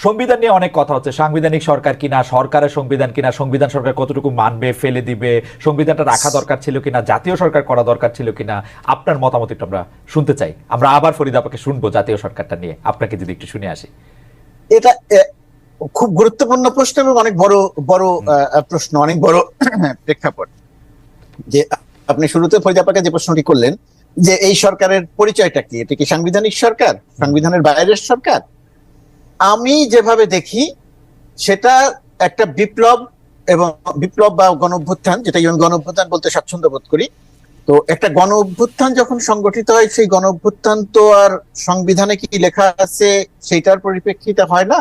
সংবিধান নিয়ে অনেক কথা হচ্ছে, সাংবিধানিক সরকার কিনা, সরকারের সংবিধান কিনা, সংবিধান সরকার কতটুকু মানবে, ফেলে দিবে, সংবিধানটা রাখা দরকার ছিল কিনা, জাতীয় সরকার করা দরকার ছিল কিনা, আপনার মতামত একটু আমরা শুনতে চাই। আমরা আবার ফরিদ আপাকে শুনবো জাতীয় সরকারটা নিয়ে, আপনাকে যদি একটু শুনে আসি। এটা খুব গুরুত্বপূর্ণ প্রশ্ন এবং অনেক বড় বড় প্রশ্ন, অনেক বড় প্রেক্ষাপট। যে আপনি শুরুতে ফরিদ আপাকে যে প্রশ্নটি করলেন যে এই সরকারের পরিচয়টা কি, এটা কি সাংবিধানিক সরকার, সাংবিধানের বাইরের সরকার? আমি যেভাবে দেখি সেটা একটা বিপ্লব, এবং বিপ্লব বা গণ অভ্যুত্থান, যেটা আমি গণ অভ্যুত্থান বলতে স্বাচ্ছন্দ্য বোধ করি। তো একটা গণ অভ্যুত্থান যখন সংগঠিত হয়, সেই গণ অভ্যুত্থান তো আর সংবিধানে কি লেখা আছে সেইটার পরিপ্রেক্ষিতে হয় না।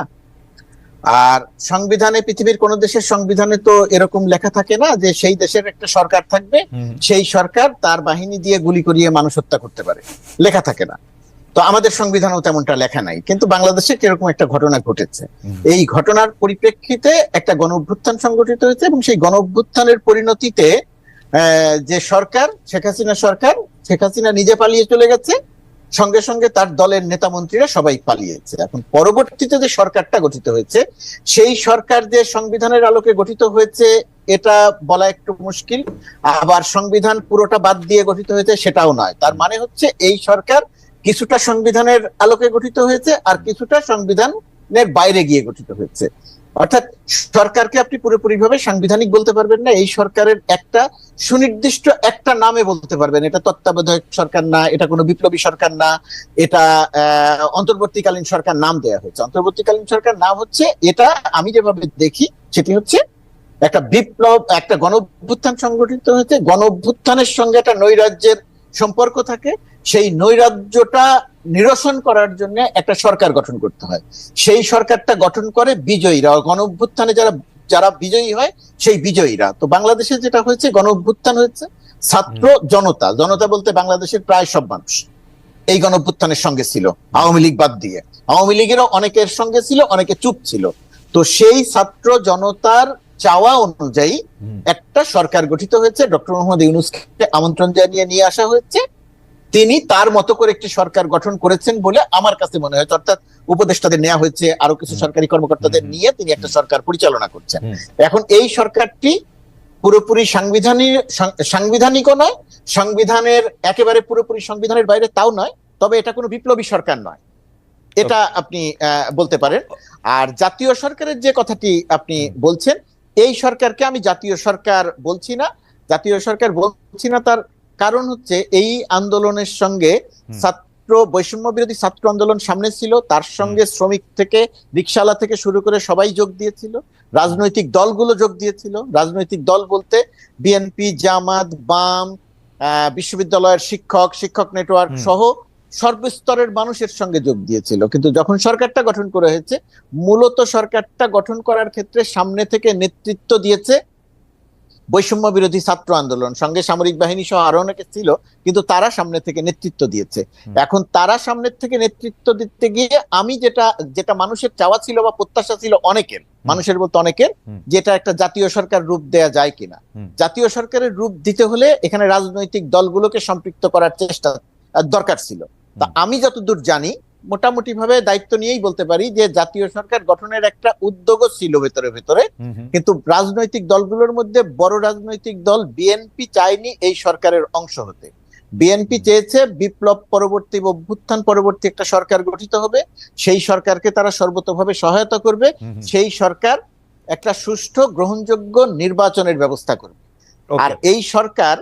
আর সংবিধানে, পৃথিবীর কোন দেশের সংবিধানে তো এরকম লেখা থাকে না যে সেই দেশের একটা সরকার থাকবে, সেই সরকার তার বাহিনী দিয়ে গুলি করিয়ে মানুষ হত্যা করতে পারে, লেখা থাকে না। তো আমাদের সংবিধানেও তেমনটা লেখা নাই, কিন্তু বাংলাদেশে কিরকম একটা ঘটনা ঘটেছে। এই ঘটনার পরিপ্রেক্ষিতে একটা গণ অভ্যুত্থান সংগঠিত হয়েছে, এবং সেই গণ অভ্যুত্থানের পরিণতিতে যে সরকার, শেখ হাসিনা সরকার, শেখ হাসিনা নিজে পালিয়ে চলে গেছে, সঙ্গে সঙ্গে তার দলের নেতা মন্ত্রীরা সবাই পালিয়েছে। এখন পরবর্তীতে যে সরকারটা গঠিত হয়েছে, সেই সরকার যে সংবিধানের আলোকে গঠিত হয়েছে এটা বলা একটু মুশকিল, আবার সংবিধান পুরোটা বাদ দিয়ে গঠিত হয়েছে সেটাও নয়। তার মানে হচ্ছে এই সরকার কিছুটা সংবিধানের আলোকে গঠিত হয়েছে আর কিছুটা সংবিধানের বাইরে গিয়ে গঠিত হয়েছে। অর্থাৎ সরকারকে আপনি পুরোপুরিভাবে সাংবিধানিক বলতে পারবেন না। এই সরকারের একটা সুনির্দিষ্ট একটা নামে বলতে পারবেন, এটা তত্ত্বাবধায়ক সরকার না, এটা কোনো বিপ্লবী সরকার না, এটা অন্তর্বর্তীকালীন সরকার নাম দেয়া হয়েছে। অন্তর্বর্তীকালীন সরকার নাম হচ্ছে, এটা আমি যেভাবে দেখি সেটি হচ্ছে একটা বিপ্লব, একটা গণ অভ্যুত্থান সংগঠিত হয়েছে, গণ অভ্যুত্থানের সঙ্গে একটা নৈরাজ্যের সম্পর্ক থাকে, সেই নৈরাজ্যটা নিরসন করার জন্য একটা সরকার গঠন করতে হয়। সেই সরকারটা গঠন করে বিজয়ীরা, গণ অভ্যুত্থানে যারা যারা বিজয়ী হয় সেই বিজয়ীরা। তো বাংলাদেশে যেটা হয়েছে, গণ অভ্যুত্থান হয়েছে, ছাত্র জনতা, জনতা বলতে বাংলাদেশের প্রায় সব মানুষ এই গণ অভ্যুত্থানের সঙ্গে ছিল, আওয়ামী লীগ বাদ দিয়ে। আওয়ামী লীগেরও অনেকের সঙ্গে ছিল, অনেকে চুপ ছিল। তো সেই ছাত্র জনতার চাওয়া অনুযায়ী একটা সরকার গঠিত হয়েছে, ডক্টর মোহাম্মদ ইউনূসকে আমন্ত্রণ জানিয়ে নিয়ে আসা হয়েছে। তিনি তার মতো করে একটি সরকার গঠন করেছেন বলে আমার কাছে মনে হয়। অর্থাৎ উপদেষ্টাদের নেওয়া হয়েছে, আরো কিছু সরকারি কর্মকর্তাদের নিয়ে তিনি একটা সরকার পরিচালনা করছেন। এখন এই সরকারটি পুরোপুরি সাংবিধানিকও নয়, সংবিধানের একেবারে পুরোপুরি সংবিধানের বাইরে তাও নয়, তবে এটা কোনো বিপ্লবী সরকার নয়, এটা আপনি বলতে পারেন। আর জাতীয় সরকারের যে কথাটি আপনি বলছেন, এই সরকারকে আমি জাতীয় সরকার বলছি না। জাতীয় সরকার বলছি না তার কারণ হচ্ছে, এই আন্দোলনের সঙ্গে ছাত্র বৈষম্য বিরোধী ছাত্র আন্দোলন সামনে ছিল, তার সঙ্গে শ্রমিক থেকে রিকশাওয়ালা থেকে শুরু করে সবাই যোগ দিয়েছিল, রাজনৈতিক দলগুলো যোগ দিয়েছিল। রাজনৈতিক দল বলতে বিএনপি, জামাত, বাম, বিশ্ববিদ্যালয়ের শিক্ষক নেটওয়ার্ক সহ সর্বস্তরের মানুষের সঙ্গে যোগ দিয়েছিল। কিন্তু যখন সরকারটা গঠন করা হয়েছে, মূলত সরকারটা গঠন করার ক্ষেত্রে সামনে থেকে নেতৃত্ব দিয়েছে বৈষম্য বিরোধী ছাত্র আন্দোলন, সঙ্গে সামরিক বাহিনী সহ আরো অনেকে ছিল, কিন্তু তারা সামনে থেকে নেতৃত্ব দিয়েছে। এখন তারা সামনে থেকে নেতৃত্ব দিতে গিয়ে আমি যেটা মানুষের চাওয়া ছিল বা প্রত্যাশা ছিল অনেকের, মানুষের বলতে অনেকের, যেটা একটা জাতীয় সরকার রূপ দেয়া যায় কিনা। জাতীয় সরকারের রূপ দিতে হলে এখানে রাজনৈতিক দলগুলোকে সম্পৃক্ত করার চেষ্টা দরকার ছিল। তা আমি যতদূর জানি, মোটামুটি ভাবে দায়িত্ব নিয়েই বলতে পারি যে জাতীয় সরকার গঠনের একটা উদ্যোগও ছিল ভেতরে ভেতরে, কিন্তু রাজনৈতিক দলগুলোর মধ্যে বড় রাজনৈতিক দল বিএনপি চায়নি এই সরকারের অংশ হতে। বিএনপি চেয়েছে বিপ্লব পরবর্তী, অভ্যুত্থান পরবর্তী একটা সরকার গঠিত হবে, সেই সরকারকে তারা সর্বতোভাবে সহায়তা করবে, সেই সরকার একটা সুষ্ঠু গ্রহণযোগ্য নির্বাচনের ব্যবস্থা করবে। আর এই সরকার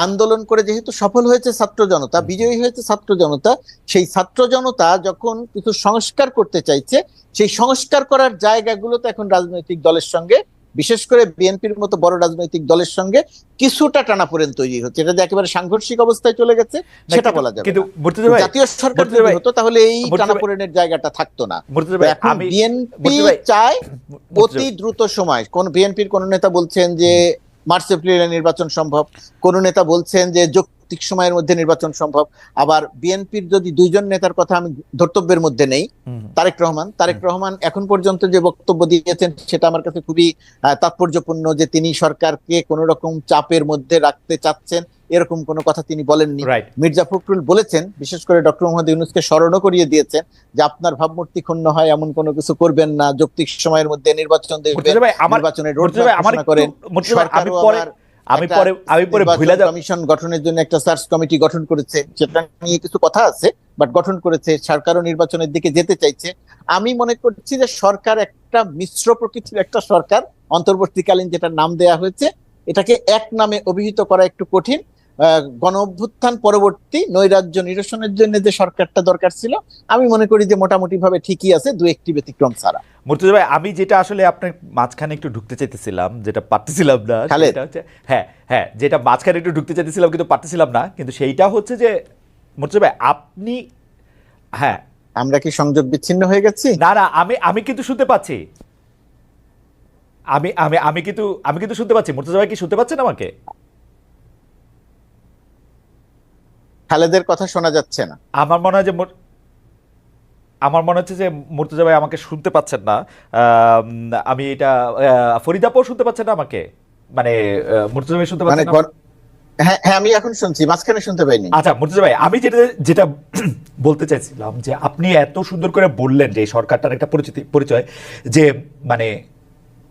আন্দোলন করে যেহেতু সফল হয়েছে ছাত্র জনতা, বিজয়ী হয়েছে ছাত্র জনতা, সেই ছাত্র জনতা যখন কিছু সংস্কার করতে চাইছে, সেই সংস্কার করার জায়গাগুলোতে এখন রাজনৈতিক দলের সঙ্গে, বিশেষ করে বিএনপির মতো বড় রাজনৈতিক দলের সঙ্গে কিছুটা টানাপোড়েন তৈরি হচ্ছে। এটা যে একেবারে সাংঘর্ষিক অবস্থায় চলে গেছে সেটা বলা যাবে না। জাতীয় সরকার যদি হতো তাহলে এই টানাপোড়েনের জায়গাটা থাকতো না। এখন বিএনপি চায় অতি দ্রুত সময়। কোন বিএনপির কোন নেতা বলছেন যে মার্চ এপ্রিলে নির্বাচন সম্ভব, কোন নেতা বলছেন যে যৌক্তিক সময়ের মধ্যে নির্বাচন সম্ভব। আবার বিএনপির যদি দুইজন নেতার কথা আমি ধর্তব্যের মধ্যে নেই, তারেক রহমান এখন পর্যন্ত যে বক্তব্য দিয়েছেন সেটা আমার কাছে খুবই তাৎপর্যপূর্ণ, যে তিনি সরকারকে কোন রকম চাপের মধ্যে রাখতে চাচ্ছেন এরকম কোনো কথা তিনি বলেননি। মির্জা ফখরুল বলেছেন, বিশেষ করে ডক্টর মোহাম্মদ ইউনূসকে স্মরণও করিয়ে দিয়েছেন যে আপনার ভাবমূর্তি ক্ষুণ্ণ হয় এমন কোনো কিছু করবেন না, যৌক্তিক সময়ের মধ্যে নির্বাচন দেবেন, নির্বাচনের রোডম্যাপ ঘোষণা করেন। কমিশন গঠনের জন্য একটা সার্চ কমিটি গঠন করেছে, সেটা নিয়ে কিছু কথা আছে, বাট গঠন করেছে। সরকারও নির্বাচনের দিকে যেতে চাইছে। আমি মনে করছি যে সরকার একটা মিশ্র প্রকৃতির একটা সরকার, অন্তর্বর্তীকালীন যেটা নাম দেয়া হয়েছে এটাকে এক নামে অভিহিত করা একটু কঠিন। গণ অভ্যুত্থান পরবর্তী নৈরাজ্য নিরসনের জন্য যে সরকারটা দরকার ছিল, আমি মনে করি যে মোটামুটি ভাবে ঠিকই আছে, দু একটি ব্যতিক্রম ছাড়া। মুর্তজা ভাই, আমি যেটা আসলে আপনার মাঝখানে একটু ঢুকতে চাইতেছিলাম, যেটা পারতেছিলাম না, সেটা হচ্ছে হ্যাঁ যেটা মাঝখানে একটু ঢুকতে চাইতেছিলাম কিন্তু পারতেছিলাম না, কিন্তু সেইটা হচ্ছে যে মুর্তজা ভাই আপনি আমরা কি সংযোগ বিচ্ছিন্ন হয়ে গেছি? না, আমি কিন্তু শুনতে পাচ্ছি, আমি কিন্তু শুনতে পাচ্ছি। মুর্তজা ভাই কি শুনতে পাচ্ছেন আমাকে? খালেদের কথা শোনা যাচ্ছে না। আমার মনে হচ্ছে যে মুর্তজা ভাই আমাকে শুনতে পাচ্ছেন না। আমি এটা ফরিদাপও শুনতে পাচ্ছেন না আমাকে, মানে মুর্তজা ভাই শুনতে পাচ্ছেন না? হ্যাঁ, আমি এখন শুনছি, মাঝখানে শুনতে পাইনি। আচ্ছা মুর্তজা ভাই, আমি যেটা বলতে চাইছিলাম যে আপনি এত সুন্দর করে বললেন যে এই সরকারটার একটা পরিচয়, যে মানে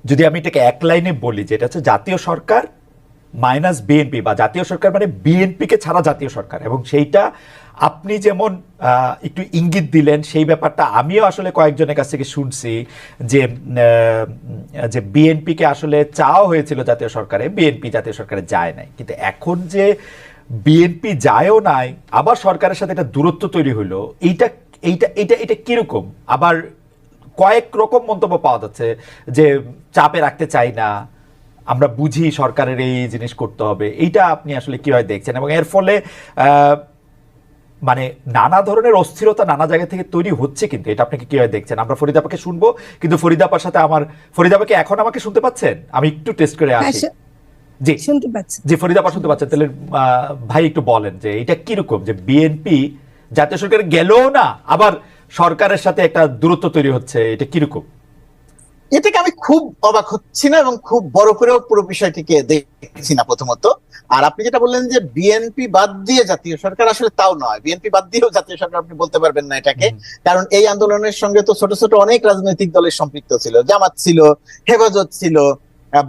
যদি আমি এটাকে এক লাইনে বলি, যেটা হচ্ছে জাতীয় সরকার মাইনাস বিএনপি, বা জাতীয় সরকার মানে বিএনপিকে ছাড়া জাতীয় সরকার। এবং সেইটা আপনি যেমন একটু ইঙ্গিত দিলেন, সেই ব্যাপারটা আমিও আসলে কয়েকজনের কাছ থেকে শুনছি যে বিএনপিকে আসলে চাওয়া হয়েছিল জাতীয় সরকারে, বিএনপি জাতীয় সরকারে যায় নাই। কিন্তু এখন যে বিএনপি যায়ও নাই, আবার সরকারের সাথে একটা দূরত্ব তৈরি হইলো, এইটা কিরকম? আবার কয়েক রকম মন্তব্য পাওয়া যাচ্ছে যে চাপে রাখতে চাই না, আমরা বুঝি সরকারের এই জিনিস করতে হবে। এইটা আপনি আসলে কিভাবে দেখছেন? এবং এর ফলে মানে নানা ধরনের অস্থিরতা নানা জায়গা থেকে তৈরি হচ্ছে, কিন্তু এটা আপনাকে কিভাবে দেখছেন? আমরা ফরিদাপাকে শুনবো, কিন্তু ফরিদাপার সাথে ফরিদাপাকে এখন আমাকে শুনতে পাচ্ছেন? আমি একটু টেস্ট করে আসি। জি শুনতে পাচ্ছি, জি ফরিদাপা শুনতে পাচ্ছেন? তাহলে ভাই একটু বলেন যে এটা কিরকম, যে বিএনপি জাতীয় সরকারে গেলেও না, আবার সরকারের সাথে একটা দূরত্ব তৈরি হচ্ছে, এটা কিরকম? এটাকে আমি খুব অবাক হচ্ছি না, এবং খুব বড় করেও পুরো বিষয়টিকে দেখছি না প্রথমত। আর আপনি যেটা বললেন যে বিএনপি বাদ দিয়ে জাতীয় সরকার, আসলে তাও নয়। বিএনপি বাদ দিয়েও জাতীয় সরকার আপনি বলতে পারবেন না এটাকে, কারণ এই আন্দোলনের সঙ্গে তো ছোট ছোট অনেক রাজনৈতিক দলের সম্পৃক্ত ছিল। জামাত ছিল, হেফাজত ছিল,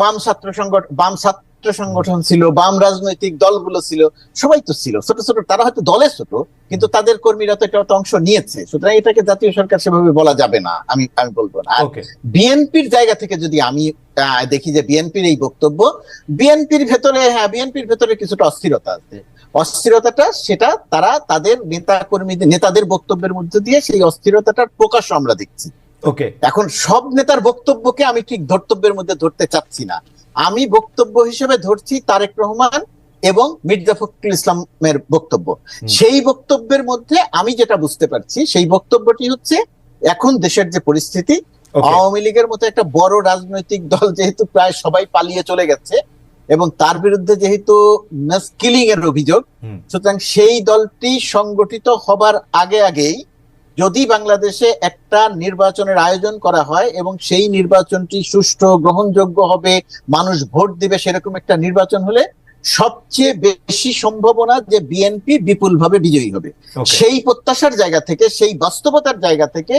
বাম ছাত্র সংগঠন ছিল, বাম রাজনৈতিক দলগুলো ছিল, সবাই তো ছিল। ছোট ছোট, তারা হয়তো দলে ছোট, কিন্তু তাদের কর্মীরা তো একটা অংশ নিয়েছে। সুতরাং এটাকে জাতীয় সরকার সেভাবে বলা যাবে না, আমি বলবো না। বিএনপির জায়গা থেকে যদি আমি দেখি যে বিএনপির এই বক্তব্য, বিএনপির ভেতরে কিছুটা অস্থিরতা আছে। অস্থিরতাটা সেটা তারা তাদের নেতাদের বক্তব্যের মধ্যে দিয়ে সেই অস্থিরতাটার প্রকাশ আমরা দেখছি। এখন সব নেতার বক্তব্যকে আমি ঠিক ধর্তব্যের মধ্যে ধরতে চাচ্ছি না। আমি বক্তব্য হিসেবে ধরছি তারেক রহমান এবং মির্জা ফখরুল ইসলামের বক্তব্য। সেই বক্তব্যের মধ্যে আমি যেটা বুঝতে পারছি, সেই বক্তব্যটি হচ্ছে এখন দেশের যে পরিস্থিতি, আওয়ামী লীগের মতো একটা বড় রাজনৈতিক দল যেহেতু প্রায় সবাই পালিয়ে চলে গেছে, এবং তার বিরুদ্ধে যেহেতু মাস কিলিং এর অভিযোগ, সুতরাং সেই দলটি সংগঠিত হবার আগেই যদি বাংলাদেশে একটা নির্বাচনের আয়োজন করা হয় এবং সেই নির্বাচনটি সুষ্ঠু, গ্রহণযোগ্য হবে, মানুষ ভোট দিবে, সেরকম একটা নির্বাচন হলে সবচেয়ে বেশি সম্ভাবনা যে বিএনপি বিপুলভাবে বিজয়ী হবে। সেই প্রত্যাশার জায়গা থেকে, সেই বাস্তবতার জায়গা থেকে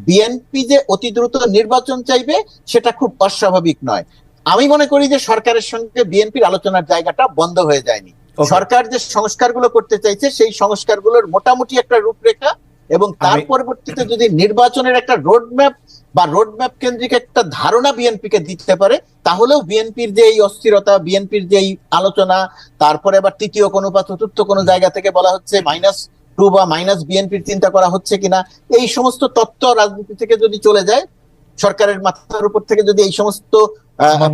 বিএনপি যে অতি দ্রুত নির্বাচন চাইবে, সেটা খুব অস্বাভাবিক নয়। আমি মনে করি যে সরকারের সঙ্গে বিএনপির আলোচনার জায়গাটা বন্ধ হয়ে যায়নি। সরকার যে সংস্কারগুলো করতে চাইছে, সেই সংস্কারগুলোর মোটামুটি একটা রূপরেখা, এবং তার পরবর্তীতে যদি নির্বাচনের একটা রোডম্যাপ কেন্দ্রিক একটা ধারণা বিএনপিকে দিতে পারে, তাহলেও বিএনপির যে এই অস্থিরতা, বিএনপির যে এই আলোচনা, তারপরে আবার তৃতীয় কোনো বা চতুর্থ কোনো জায়গা থেকে বলা হচ্ছে -2 বা মাইনাস বিএনপির চিন্তা করা হচ্ছে কিনা, এই সমস্ত তত্ত্ব রাজনীতি থেকে যদি চলে যায়, সরকারের মাথার উপর থেকে যদি এই সমস্ত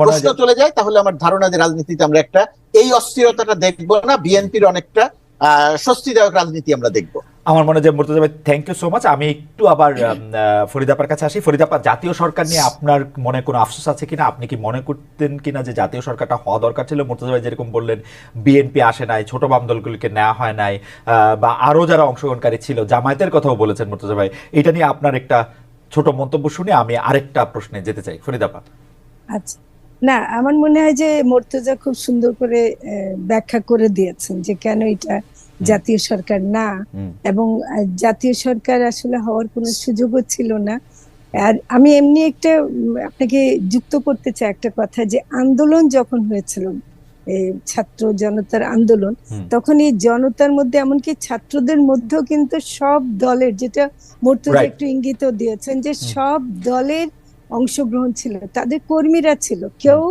প্রশ্ন চলে যায়, তাহলে আমার ধারণা যে রাজনীতিতে আমরা একটা এই অস্থিরতাটা দেখবো না, বিএনপির অনেকটা স্বস্তিদায়ক রাজনীতি আমরা দেখবো। আমার মনে হয় যে মুর্তজা ভাই, থ্যাংক ইউ সো মাচ। আমি একটু আবার ফরিদাপার কাছে আসি। ফরিদাপা, জাতীয় সরকার নিয়ে আপনার মনে কোনো আফসোস আছে কিনা? আপনি কি মনে করতেন কিনা যে জাতীয় সরকারটা হওয়া দরকার ছিল? মুর্তজা ভাই যেরকম বললেন, বিএনপি আসে নাই, ছোট বাম দলগুলিকে নেওয়া হয় নাই, বা আরো যারা অংশগ্রহণকারী ছিল, জামায়াতের কথাও বলেছেন মুর্তজা ভাই। এটা নিয়ে আপনার একটা ছোট মন্তব্য শুনে আমি আরেকটা প্রশ্নে যেতে চাই। ফরিদাপা। আচ্ছা, না আমার মনে হয় যে মুর্তজা খুব সুন্দর করে ব্যাখ্যা করে দিয়েছেন যে কেন এটা জাতীয় সরকার না, এবং জাতীয় সরকার আসলে হওয়ার কোনো সুযোগও ছিল না। আর আমি এমনি একটা আপনাকে যুক্ত করতে চাই একটা কথা, যে আন্দোলন যখন হয়েছিল, ছাত্র জনতার আন্দোলন, তখন এই জনতার মধ্যে, এমনকি ছাত্রদের মধ্যেও কিন্তু সব দলের, যেটা মুর্তজা একটু ইঙ্গিত দিয়েছেন, যে সব দলের অংশগ্রহণ ছিল, তাদের কর্মীরা ছিল, কেউ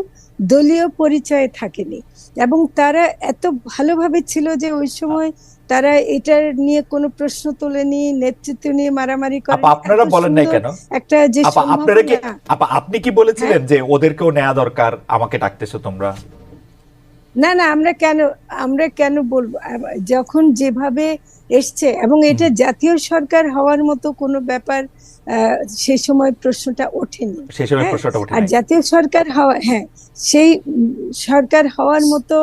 দলীয় পরিচয়ে থাকেনি, এবং তারা এত ভালোভাবে ছিল যে ওই সময় তারা এটার নিয়ে কোনো প্রশ্ন তোলেনি, নেতৃত্ব নিয়ে মারামারি করে। আপনারা বলেন নাই কেন? একটা যে আপনারা কি, আপনি কি বলেছিলেন যে ওদেরকেও নেওয়া দরকার, আমাকে ডাকতেছো তোমরা? না না, আমরা কেন বলবো, যখন যেভাবে এসছে, এবং এটা জাতীয় সরকার হওয়ার মতো কোনো ব্যাপার সেই সময় প্রশ্নটা ওঠেনি। আর জাতীয় সরকার হওয়া, হ্যাঁ, সেই সরকার হওয়ার মতো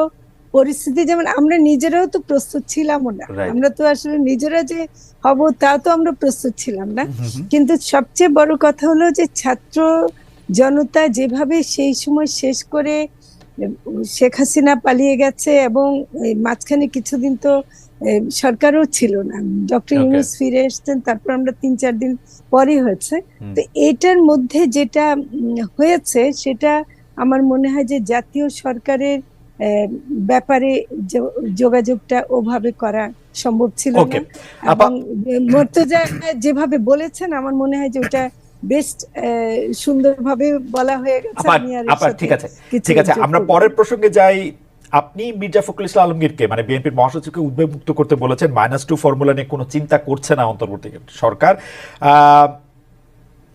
পরিস্থিতি, যেমন আমরা নিজেরাও তো প্রস্তুত ছিলাম না, আমরা তো আসলে নিজেরা যে হব তা তো আমরা প্রস্তুত ছিলাম না। কিন্তু সবচেয়ে বড় কথা হলো যে ছাত্র জনতা যেভাবে সেই সময় শেষ করে শেখ হাসিনা পালিয়ে গেছে, এবং মাঝখানে কিছুদিন তো সরকারও ছিল না, ডক্টর ইউনূস ফিরে এসছেন, তারপর আমরা ৩-৪ দিন পরে হয়েছে। তো এটার মধ্যে যেটা হয়েছে সেটা আমার মনে হয় যে জাতীয় সরকারের ব্যাপারে যোগাযোগটা ওভাবে করা সম্ভব ছিল না, এবং মুর্তজা যেভাবে বলেছেন আমার মনে হয় যে ওটা বেস্ট সুন্দরভাবে বলা হয়ে গেছে। ঠিক আছে, আমরা পরের প্রসঙ্গে যাই। আপনি মির্জা ফখরুল ইসলাম আলমগীরকে, মানে বিএনপির মহাসচিবকে উদ্বেগমুক্ত করতে বলেছেন, -2 ফর্মুলা নিয়ে কোনো চিন্তা করছে না অন্তর্বর্তী সরকার।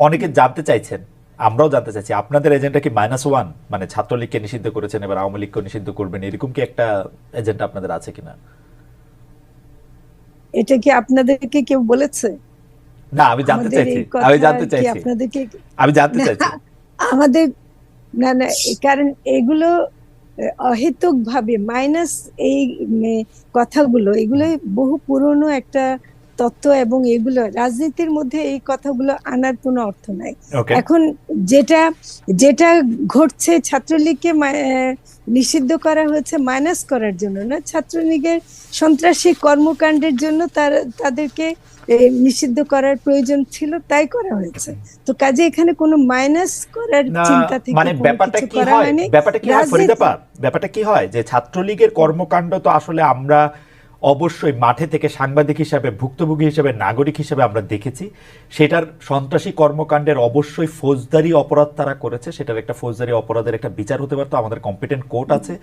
অনেকে জানতে চাইছেন, আমরাও জানতে চাইছি, আপনাদের এজেন্ডা কি -1, মানে ছাত্রলীগকে নিষিদ্ধ করেছেন, এবার আওয়ামী লীগকে নিষিদ্ধ করবেন, এরকম কি একটা এজেন্ডা আপনাদের আছে কিনা? এটা কি আপনাদেরকে কেউ বলেছে? না, আমি জানতে চাইছি আমাদের, না না, কারণ এগুলো অহেতুক ভাবে মাইনাস, এই কথাগুলো, এগুলো বহু পুরনো একটা তত্ত্ব, এবং এগুলো রাজনীতির মধ্যে এই কথাগুলো আনার কোনো অর্থ নাই। এখন যেটা ঘটছে, ছাত্রলীগকে নিষিদ্ধ করা হয়েছে মাইনাস করার জন্য না, ছাত্রলীগের সন্ত্রাসী কর্মকাণ্ডের জন্য তাদেরকে নিষিদ্ধ করার প্রয়োজন ছিল, তাই করা হয়েছে। তো কাজে এখানে কোনো মাইনাস করার চিন্তা থেকে মানে ব্যাপারটা কি হয় যে ছাত্রলীগের কর্মকাণ্ড তো আসলে আমরা অবশ্যই মাঠে থেকে সাংবাদিক হিসাবে, ভুক্তভোগী হিসাবে, নাগরিক হিসাবে আমরা দেখেছি, সেটার সন্ত্রাসী কর্মকাণ্ডের অবশ্যই ফৌজদারি অপরাধ তারা করেছে, সেটার একটা ফৌজদারি অপরাধের একটা বিচার হতে পারতো, আমাদের কম্পিটেন্ট কোর্ট আছে।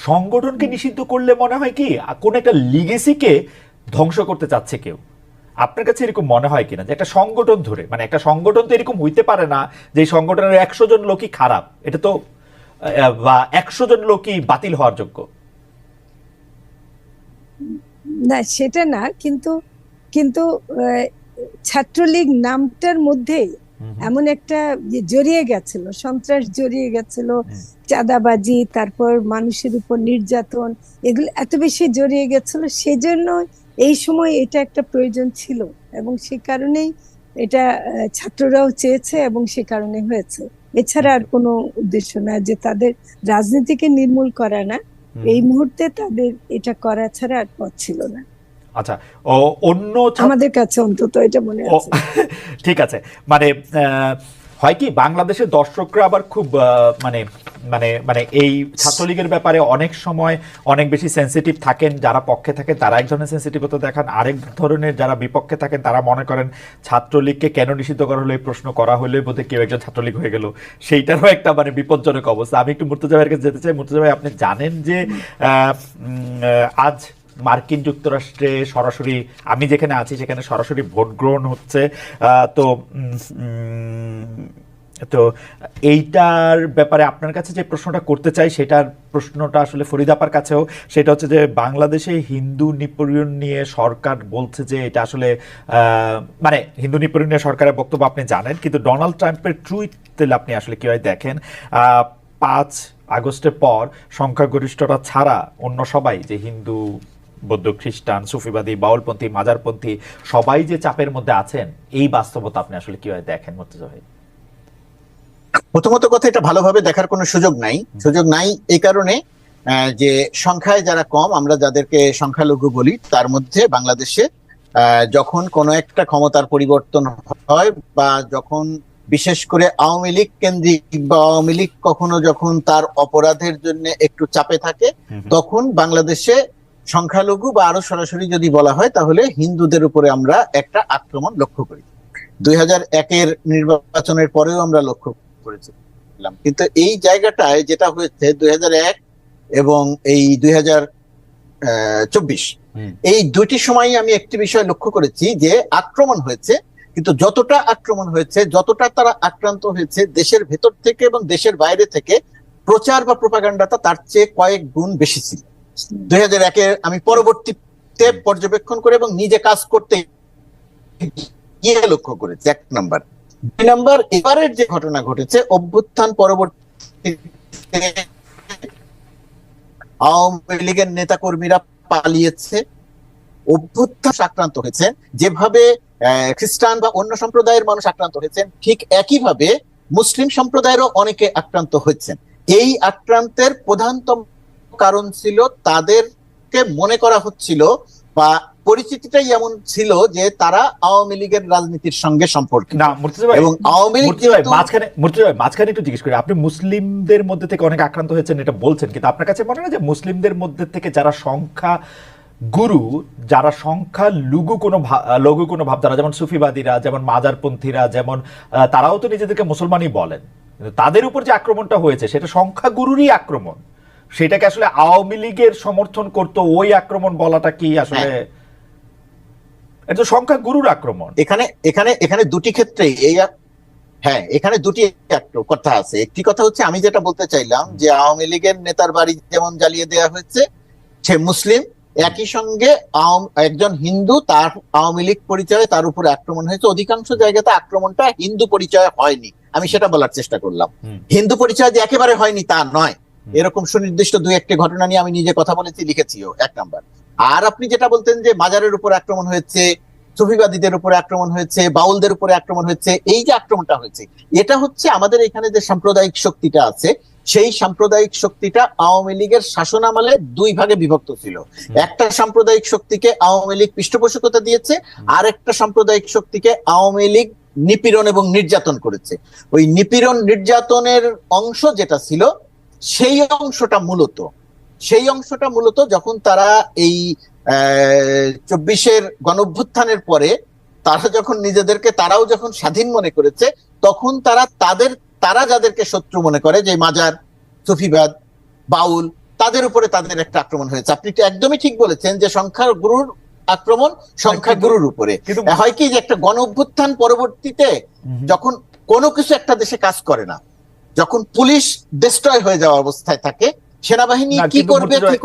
সংগঠনকে নিষিদ্ধ করলে মনে হয় কি কোন একটা লিগেসিকে ধ্বংস করতে চাচ্ছে কেউ। আপনার কাছে এরকম মনে হয় কিনা যে একটা সংগঠন ধরে, মানে একটা সংগঠন তো এরকম হইতে পারে না যে সংগঠনের 100 জন লোকই খারাপ, এটা তো, বা 100 জন লোকই বাতিল হওয়ার যোগ্য না, সেটা না, কিন্তু ছাত্রলীগ নামটার মধ্যে এমন একটা জড়িয়ে গেছিল, সন্ত্রাস জড়িয়ে গেছিল, চাঁদাবাজি, তারপর মানুষের উপর নির্যাতন, এগুলো এত বেশি জড়িয়ে গেছিল, সেজন্য এই সময় এটা একটা প্রয়োজন ছিল, এবং সে কারণেই এটা ছাত্ররাও চেয়েছে, এবং সে কারণে হয়েছে। এছাড়া আর কোনো উদ্দেশ্য না, যে তাদের রাজনীতিকে নির্মূল করা না, এই মুহূর্তে তাদের এটা করা ছাড়া আর পথ ছিল না। আচ্ছা, অন্য আমাদের কাছে অন্তত এটা মনে আছে। ঠিক আছে, মানে হয় কি, বাংলাদেশের দর্শকরা আবার খুব মানে মানে মানে এই ছাত্রলীগের ব্যাপারে অনেক সময় অনেক বেশি সেন্সিটিভ থাকেন। যারা পক্ষে থাকেন তারা এক ধরনের সেন্সিটিভিটি দেখান, আরেক ধরনের যারা বিপক্ষে থাকেন তারা মনে করেন ছাত্রলীগকে কেন নিষিদ্ধ করা হলো, এই প্রশ্ন করা হলে বোধহয় কেউ একজন ছাত্রলীগ হয়ে গেল, সেইটারও একটা মানে বিপজ্জনক অবস্থা। আমি একটু মুর্তজা ভাইয়ের কাছে যেতে চাই। মুর্তজা ভাই, আপনি জানেন যে আজ মার্কিন যুক্তরাষ্ট্রে সরাসরি, আমি যেখানে আছি সেখানে সরাসরি ভোট গ্রহণ হচ্ছে। তো তো এইটার ব্যাপারে আপনার কাছে যে প্রশ্নটা করতে চাই, সেটার প্রশ্নটা আসলে ফরিদাপার কাছেও, সেটা হচ্ছে যে বাংলাদেশে হিন্দু নিপীড়ন নিয়ে সরকার বলছে যে এটা আসলে মানে হিন্দু নিপীড়ন নিয়ে সরকারের বক্তব্য আপনি জানেন, কিন্তু ডোনাল্ড ট্রাম্পের টুইট আপনি আসলে কিভাবে দেখেন? 5 আগস্টের পর সংখ্যাগরিষ্ঠতা ছাড়া অন্য সবাই, যে হিন্দু, বৌদ্ধ, খ্রিস্টান, সুফিবাদী, বাউলপন্থী, মাজারপন্থী, সবাই যে চাপের মধ্যে আছেন, এই বাস্তবতা আপনি আসলে কিভাবে দেখেন মুর্তজা ভাই? প্রথমত কথা, এটা ভালোভাবে দেখার কোনো সুযোগ নাই এই কারণে যে সংখ্যায় যারা কম, আমরা যাদেরকে সংখ্যালঘু বলি, তার মধ্যে বাংলাদেশে যখন কোনো একটা ক্ষমতার পরিবর্তন হয় বা যখন বিশেষ করে আওয়ামী লীগ কেন্দ্রিক বা আওয়ামী লীগ কখনো যখন তার অপরাধের জন্য একটু চাপে থাকে, তখন বাংলাদেশে সংখ্যালঘু বা আরো সরাসরি যদি বলা হয় তাহলে হিন্দুদের উপরে আমরা একটা আক্রমণ লক্ষ্য করি। 2001-এর নির্বাচনের পরেও আমরা লক্ষ্য করেছিলাম, কিন্তু এই জায়গাটায় যেটা হয়েছে 2001 এবং এই 2024, এই দুইটি সময় আমি একটি বিষয় লক্ষ্য করেছি যে আক্রমণ হয়েছে, কিন্তু যতটা আক্রমণ হয়েছে, যতটা তারা আক্রান্ত হয়েছে দেশের ভেতর থেকে এবং দেশের বাইরে থেকে, প্রচার বা প্রোপাগান্ডাটা তার চেয়ে কয়েক গুণ বেশি ছিল 2001-এর। আমি পরবর্তীতে পর্যবেক্ষণ করে এবং নিজে কাজ করতে গিয়ে লক্ষ্য করেছি, 1 নাম্বার। 2 নাম্বার, এবারের যে ঘটনা ঘটেছে অভ্যুত্থান পরবর্তী আওয়ামী লীগের নেতাকর্মীরা পালিয়েছে, অভ্যুত্থান আক্রান্ত হয়েছে, যেভাবে খ্রিস্টান বা অন্য সম্প্রদায়ের মানুষ আক্রান্ত হয়েছেন, ঠিক একইভাবে মুসলিম সম্প্রদায়েরও অনেকে আক্রান্ত হয়েছেন। এই আক্রান্তের প্রধানতম কারণ ছিল তাদেরকে মনে করা হচ্ছিল বা পরিচিতিটাই এমন ছিল যে তারা আওয়ামী লীগের রাজনীতির সঙ্গে সম্পর্কিত। না মুর্তজা ভাই, এবং আওয়ামী লীগ মাঝখানে একটু জিজ্ঞেস করি, আপনি মুসলিমদের মধ্যে থেকে অনেক আক্রান্ত হয়েছেন এটা বলছেন, কিন্তু আপনার কাছে মনে হয় যে মুসলিমদের মধ্যে থেকে যারা সংখ্যা গুরু, যারা সংখ্যা লঘু কোনো ভাবধারা, যেমন সুফিবাদীরা, যেমন মাজারপন্থীরা, যেমন তারাও তো নিজেদেরকে মুসলমানই বলেন, কিন্তু তাদের উপর যে আক্রমণটা হয়েছে সেটা সংখ্যা গুরুরই আক্রমণ, সেটাকে আসলে আওয়ামী লীগের সমর্থন করতো ওই আক্রমণ বলাটা কি আসলে? এটা সংখ্যা গুরুর আক্রমণ। এখানে দুটি ক্ষেত্রে এখানে দুটি কথা আছে। একটি কথা হচ্ছে, আমি যেটা বলতে চাইলাম যে আওয়ামী লীগের নেতার বাড়ি যেমন জ্বালিয়ে দেওয়া হয়েছে, সে মুসলিম, একই সঙ্গে একজন হিন্দু, তার আওয়ামী লীগ পরিচয়ে তার উপরে আক্রমণ হয়েছে। অধিকাংশ জায়গাতে আক্রমণটা হিন্দু পরিচয়ে হয়নি, আমি সেটা বলার চেষ্টা করলাম। হিন্দু পরিচয় যে একেবারে হয়নি তা নয়, এরকম সুনির্দিষ্ট 2-1টি ঘটনা নিয়ে আমি নিজে কথা বলেছি, লিখেছিও, 1 নাম্বার। আর আপনি যেটা বলতেন যে মাজারের উপর আক্রমণ হয়েছে, সুফিবাদীদের উপরে আক্রমণ হয়েছে, বাউলদের উপরে আক্রমণ হয়েছে, এই যে আক্রমণটা হয়েছে, এটা হচ্ছে আমাদের এখানে যে সাম্প্রদায়িক শক্তিটা আছে, সেই সাম্প্রদায়িক শক্তিটা আওয়ামী লীগের শাসনামলে 2 ভাগে বিভক্ত ছিল। একটা সাম্প্রদায়িক শক্তিকে আওয়ামী লীগ পৃষ্ঠপোষকতা দিয়েছে, আর একটা সাম্প্রদায়িক শক্তিকে আওয়ামী লীগ নিপীড়ন এবং নির্যাতন করেছে। ওই নিপীড়ন নির্যাতনের অংশ যেটা ছিল, সেই অংশটা মূলত যখন তারা এই 24-এর গণঅভ্যুত্থানের পরে তারা যখন নিজেদেরকে তারাও যখন স্বাধীন মনে করেছে, তখন তারা যাদেরকে শত্রু মনে করে, যে মাজার, সুফিবাদ, বাউল, তাদের উপরে তাদের একটা আক্রমণ হয়েছে। আপনি একদমই ঠিক বলেছেন যে সংখ্যাগুরুর আক্রমণ সংখ্যাগুরুর উপরে হয় কি, যে একটা গণঅভ্যুত্থান পরবর্তীতে যখন কোনো কিছু একটা দেশে কাজ করে না, যখন পুলিশ ডিস্ট্রয় হয়ে যাওয়ার অবস্থায় থাকে, সেনাবাহিনী কি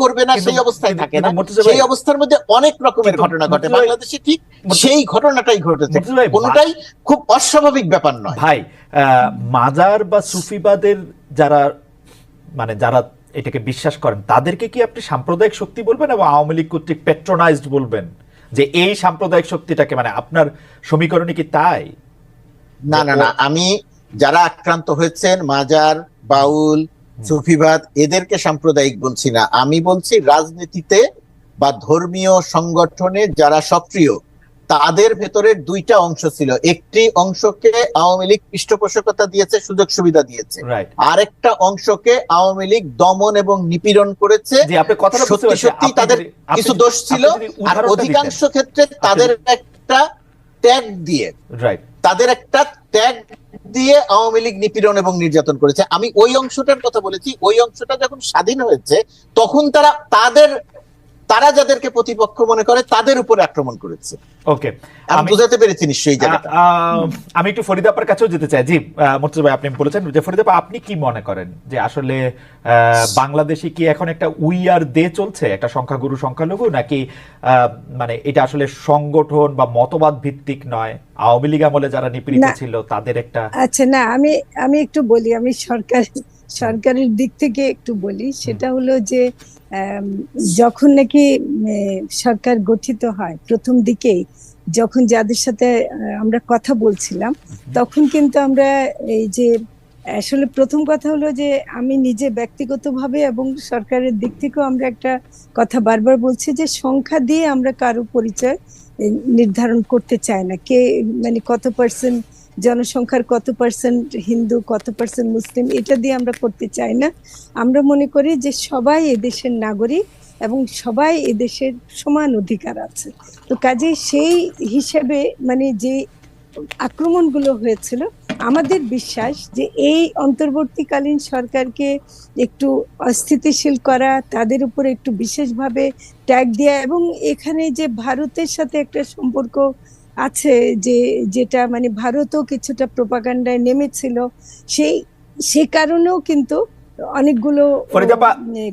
করবে না সেই অবস্থায় থাকে না, সেই অবস্থার মধ্যে অনেক রকমের ঘটনা ঘটে। বাংলাদেশে ঠিক সেই ঘটনাটাই ঘটেছে, কোনটাই খুব অস্বাভাবিক ব্যাপার নয় ভাই। মাজার বা সুফিবাদের যারা এটাকে বিশ্বাস করেন, তাদেরকে কি আপনি সাম্প্রদায়িক শক্তি বলবেন এবং আওয়ামী লীগ কর্তৃক প্যাট্রোনাইজড বলবেন, যে এই সাম্প্রদায়িক শক্তিটাকে, মানে আপনার সমীকরণে কি তাই? না, আমি যারা আক্রান্ত হয়েছেন, মাজার, বাউল, সুফিবাদ, এদেরকে সাম্প্রদায়িক বলছি না। আমি বলছি রাজনীতিতে বা ধর্মীয় সংগঠনে যারা সক্রিয়, তাদের ভেতরে 2টা অংশ ছিল। একটি অংশকে আওয়ামী লীগ পৃষ্ঠপোষকতা দিয়েছে, সুযোগ সুবিধা দিয়েছে, আরেকটা অংশকে আওয়ামী লীগ দমন এবং নিপীড়ন করেছে। সত্যি তাদের কিছু দোষ ছিল, আর অধিকাংশ ক্ষেত্রে তাদের একটা ট্যাগ দিয়ে আওয়ামী লীগ নিপীড়ন এবং নির্যাতন করেছে। আমি ওই অংশটার কথা বলেছি। ওই অংশটা যখন স্বাধীন হয়েছে, তখন তারা তাদের তারা যাদেরকে প্রতিপক্ষ মনে করে তাদের উপরে আক্রমণ করেছে। ওকে, আমি বুঝাতে পেরেছি নিশ্চয়ই এই জায়গাটা। আমি একটু ফরিদা আপার কাছেও যেতে চাই। জি মুর্তজা ভাই, আপনি বলেছেন যে ফরিদা আপা, আপনি কি মনে করেন যে আসলে বাংলাদেশে কি এখন একটা উই আর দে চলছে, একটা সংখ্যাগুরু সংখ্যালঘু, নাকি মানে এটা আসলে সংগঠন বা মতবাদ ভিত্তিক নয়, আওয়ামী লীগ আমলে যারা নিপীড়িত ছিল তাদের একটা? আচ্ছা, না, আমি একটু বলি, আমি সরকারের দিক থেকে একটু বলি। সেটা হলো যে যখন নাকি সরকার গঠিত হয়, প্রথম দিকেই যখন যাদের সাথে আমরা কথা বলছিলাম, তখন কিন্তু আমরা এই যে আসলে প্রথম কথা হলো যে আমি নিজে ব্যক্তিগতভাবে এবং সরকারের দিক থেকেও আমরা একটা কথা বারবার বলছি যে সংখ্যা দিয়ে আমরা কারো পরিচয় নির্ধারণ করতে চাই না। কে মানে কত পার্সেন্ট জনসংখ্যার, কত পার্সেন্ট হিন্দু, কত পার্সেন্ট মুসলিম, এটা দিয়ে আমরা করতে চাই না। আমরা মনে করি যে সবাই এদেশের নাগরিক এবং সবাই এদেশের সমান অধিকার আছে। তো কাজে সেই হিসেবে মানে যে আক্রমণগুলো হয়েছিল, আমাদের বিশ্বাস যে এই অন্তর্বর্তীকালীন সরকারকে একটু অস্থিতিশীল করা, তাদের উপর একটু বিশেষভাবে ট্যাগ দেয়া, এবং এখানে যে ভারতের সাথে একটা সম্পর্ক আছে, যেটা মানে ভারতও কিছুটা প্রোপাগান্ডায় নেমেছিল, সেই কারণেও কিন্তু অনেকগুলো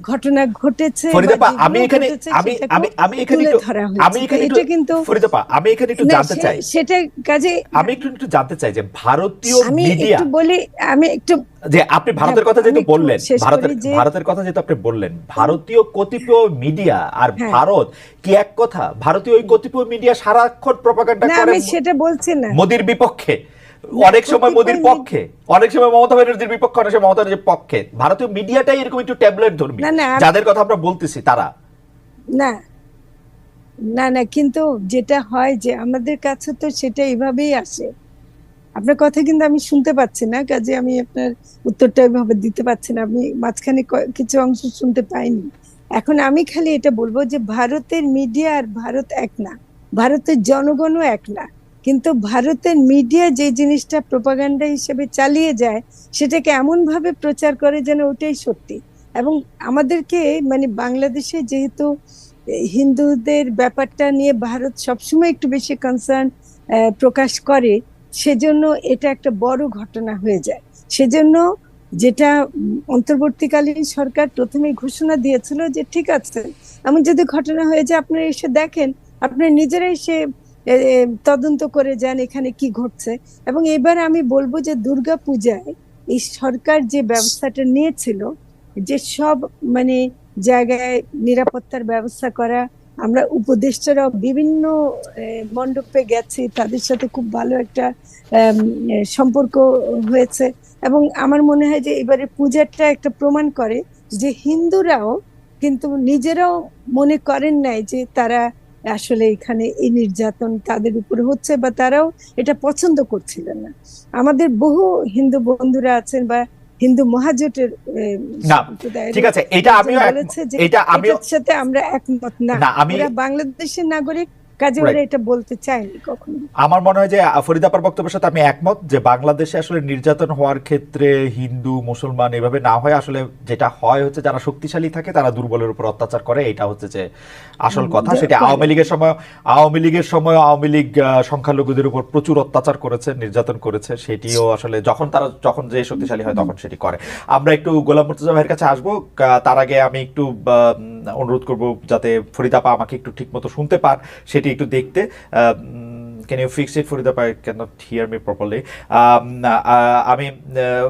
ঘটনা ঘটেছে। আমি এখানে একটু জানতে চাই, সেটা কাজে আমি একটু জানতে চাই যে ভারতীয় মিডিয়া, আমি একটু যে আপনি ভারতের কথা যেহেতু বললেন, ভারতের কথা যেহেতু আপনি বললেন, ভারতীয় কতিপয় মিডিয়া আর ভারত কি এক কথা? ভারতীয় ওই কতিপয় মিডিয়া সারাক্ষণ প্রপাগান্ডা করে, আমি সেটা বলছি না, মোদির বিপক্ষে, অনেক সময় মোদির পক্ষে, অনেক সময় মমতা ব্যানার্জির বিপক্ষে, অনেক সময় মমতা ব্যানার্জির পক্ষে। ভারতীয় মিডিয়াটাই এরকম একটু ট্যাবলেট ধর্মী, যাদের কথা আমরা বলতেছি তারা। না না না, কিন্তু যেটা হয় যে আমাদের কাছে তো সেটা এইভাবেই আসে। আপনার কথা কিন্তু আমি শুনতে পাচ্ছি না, কাজে আমি আপনার উত্তরটা এইভাবে দিতে পারছি না। আমি মাঝখানে কিছু অংশ শুনতে পাইনি। এখন আমি খালি এটা বলবো যে ভারতের মিডিয়া আর ভারত এক না, ভারতের জনগণও এক না, কিন্তু ভারতের মিডিয়া যে জিনিসটা প্রোপাগান্ডা হিসেবে চালিয়ে যায়, সেটাকে এমন ভাবে প্রচার করে যেন ওটাই সত্যি। এবং আমাদেরকে মানে বাংলাদেশে যেহেতু হিন্দুদের ব্যাপারটা নিয়ে ভারত সবসময় একটু বেশি কনসার্ন প্রকাশ করে, সেজন্য এটা একটা বড় ঘটনা হয়ে যায়। সেজন্য যেটা অন্তর্বর্তীকালীন সরকার প্রথমে ঘোষণা দিয়েছিল যে ঠিক আছে, এমন যদি ঘটনা হয়ে যায় আপনারা এসে দেখেন, আপনারা নিজেরাই এসে তদন্ত করে যান এখানে কি ঘটছে। এবং এবার আমি বলবো যে দুর্গাপূজায় এই সরকার যে ব্যবস্থাটা নিয়েছিল, যে সব মানে জায়গায় নিরাপত্তার ব্যবস্থা করা, আমরা উপদেষ্টারাও বিভিন্ন মণ্ডপে গেছি, তাদের সাথে খুব ভালো একটা সম্পর্ক হয়েছে। এবং আমার মনে হয় যে এবারে পূজাটা একটা প্রমাণ করে যে হিন্দুরাও কিন্তু নিজেরাও মনে করেন নাই যে তারা আসলে এখানে এই নির্যাতন তাদের উপরে হচ্ছে, বা তারাও এটা পছন্দ করছিলেন না। আমাদের বহু হিন্দু বন্ধুরা আছেন বা হিন্দু মহাজোটের ঠিক আছে, এটা আমিও বলেছে যে এটার সাথে আমরা একমত না, আমরা বাংলাদেশের নাগরিক, কাজে ওরা এটা বলতে চায়নি কখনো। আমার মনে হয় যে ফরিদা আপার বক্তব্যের সাথে আমি একমত যে বাংলাদেশে আসলে নির্যাতন হওয়ার ক্ষেত্রে হিন্দু মুসলমান এভাবে না হয়, আসলে যেটা হয় হচ্ছে যারা শক্তিশালী থাকে তারা দুর্বলের উপর অত্যাচার করে, এটা হচ্ছে যে আসল কথা। সেটা আওয়ামী লীগের সময় আওয়ামী লীগ সংখ্যালঘুদের উপর প্রচুর অত্যাচার করেছে, নির্যাতন করেছে, সেটিও আসলে যখন যে শক্তিশালী হয় তখন সেটি করে। আমরা একটু গোলাম মুর্তজা ভাইয়ের কাছে আসবো, তার আগে আমি একটু অনুরোধ করব যাতে ফরিদা আপা আমাকে একটু ঠিক মতো শুনতে পান, সেটি একটু দেখতে। Can you fix it, Farida? I cannot hear me properly. আমি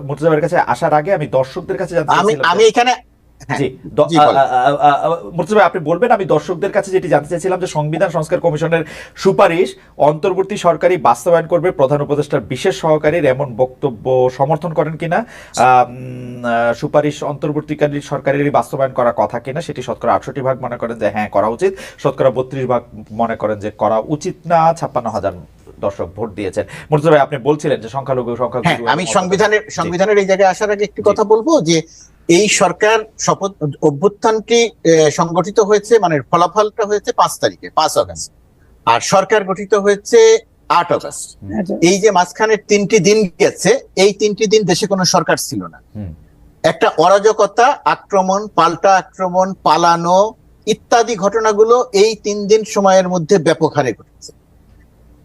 মুর্তজা ভাইয়ের কাছে আসার আগে আমি দর্শকদের কাছে জানতে চাইছিলাম, আমি এখানে জি মুর্তজা ভাই আপনি বলবেন, আমি দর্শকদের কাছে যেটি জানতে চাইছিলাম যে সংবিধান সংস্কার কমিশনের সুপারিশ অন্তর্বর্তী সরকারই বাস্তবায়ন করবে, প্রধান উপদেষ্টার বিশেষ সহকারীর এমন বক্তব্য সমর্থন করেন কিনা? সুপারিশ অন্তর্বর্তীকালীন সরকারেরই বাস্তবায়ন করার কথা কিনা সেটি শতকরা 68% মনে করেন যে হ্যাঁ করা উচিত, শতকরা 32% মনে করেন যে করা উচিত না। 56,000 দর্শক ভোট দিয়েছেন। মুর্তজা ভাই আপনি বলছিলেন যে সংখ্যালঘু আমি সংবিধানের এই জায়গায় আসার আগে একটি কথা বলবো যে এই সরকার শপথ অভ্যুত্থানটি সংগঠিত হয়েছে, মানে ফলাফলটা হয়েছে 5 তারিখে, 5 আগস্ট, আর সরকার গঠিত হয়েছে 8 আগস্ট। এই যে মাঝখানে 3টি দিন গেছে, এই 3টি দিন দেশে কোনো সরকার ছিল না। একটা অরাজকতা, আক্রমণ, পাল্টা আক্রমণ, পালানো, ইত্যাদি ঘটনাগুলো এই 3 দিন সময়ের মধ্যে ব্যাপক হারে ঘটেছে।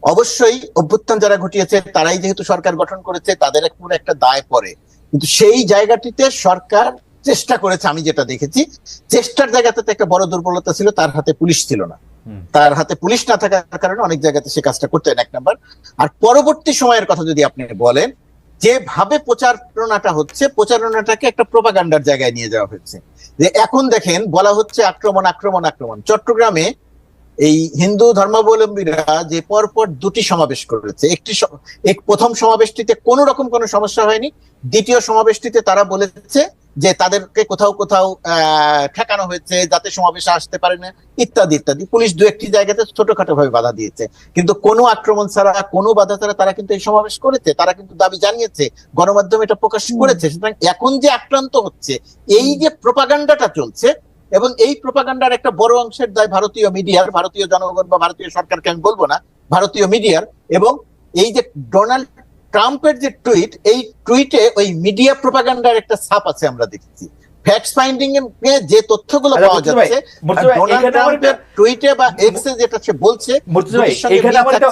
অবশ্যই অভ্যুত্থান যারা ঘটিয়েছে তারাই যেহেতু সরকার গঠন করেছে, তাদের পুরো একটা দায় পড়ে, কিন্তু সেই জায়গাটিতে সরকার চেষ্টা করেছে। আমি যেটা দেখেছি, চেষ্টার জায়গাতে একটা বড় দুর্বলতা ছিল, তার হাতে পুলিশ ছিল না। তার হাতে পুলিশ না থাকার কারণে অনেক জায়গাতে সে কাজটা করতেন, 1 নাম্বার। আর পরবর্তী সময়ের কথা যদি আপনি বলেন, যেভাবে প্রচারণাটা হচ্ছে, প্রচারণাটাকে একটা প্রোপাগান্ডার জায়গায় নিয়ে যাওয়া হয়েছে। যে এখন দেখেন বলা হচ্ছে আক্রমণ আক্রমণ আক্রমণ। চট্টগ্রামে এই হিন্দু ধর্মাবলম্বীরা যে পরপর 2টি সমাবেশ করেছে, প্রথম সমাবেশটিতে কোনো রকম কোনো সমস্যা হয়নি, দ্বিতীয় সমাবেশটিতে তারা বলেছে যে তাদেরকে কোথাও কোথাও ঠেকানো হয়েছে যাতে সমাবেশে আসতে পারে না, ইত্যাদি ইত্যাদি। পুলিশ 2-1টি জায়গাতে ছোটখাটো ভাবে বাধা দিয়েছে, কিন্তু কোনো আক্রমণ ছাড়া, কোনো বাধা ছাড়া তারা কিন্তু এই সমাবেশ করেছে। তারা কিন্তু দাবি জানিয়েছে, গণমাধ্যমে এটা প্রকাশ করেছে। সুতরাং এখন যে আক্রান্ত হচ্ছে, এই যে প্রোপাগান্ডাটা চলছে, এবং এই প্রোপাগান্ডার একটা বড় অংশের দায় ভারতীয় মিডিয়ার, ভারতীয় জনগণ বা ভারতীয় সরকারকে আমি বলবো না, ভারতীয় মিডিয়ার। এবং এই যে ডোনাল্ড ট্রাম্পের যে টুইট, এই টুইটে ওই মিডিয়া প্রোপাগান্ডার একটা ছাপ আছে আমরা দেখছি। ফ্যাক্ট ফাইন্ডিং এ যে তথ্যগুলো পাওয়া যাচ্ছে, ডোনাল্ড ট্রাম্পের টুইটে বা এক্সে যেটা সে বলছে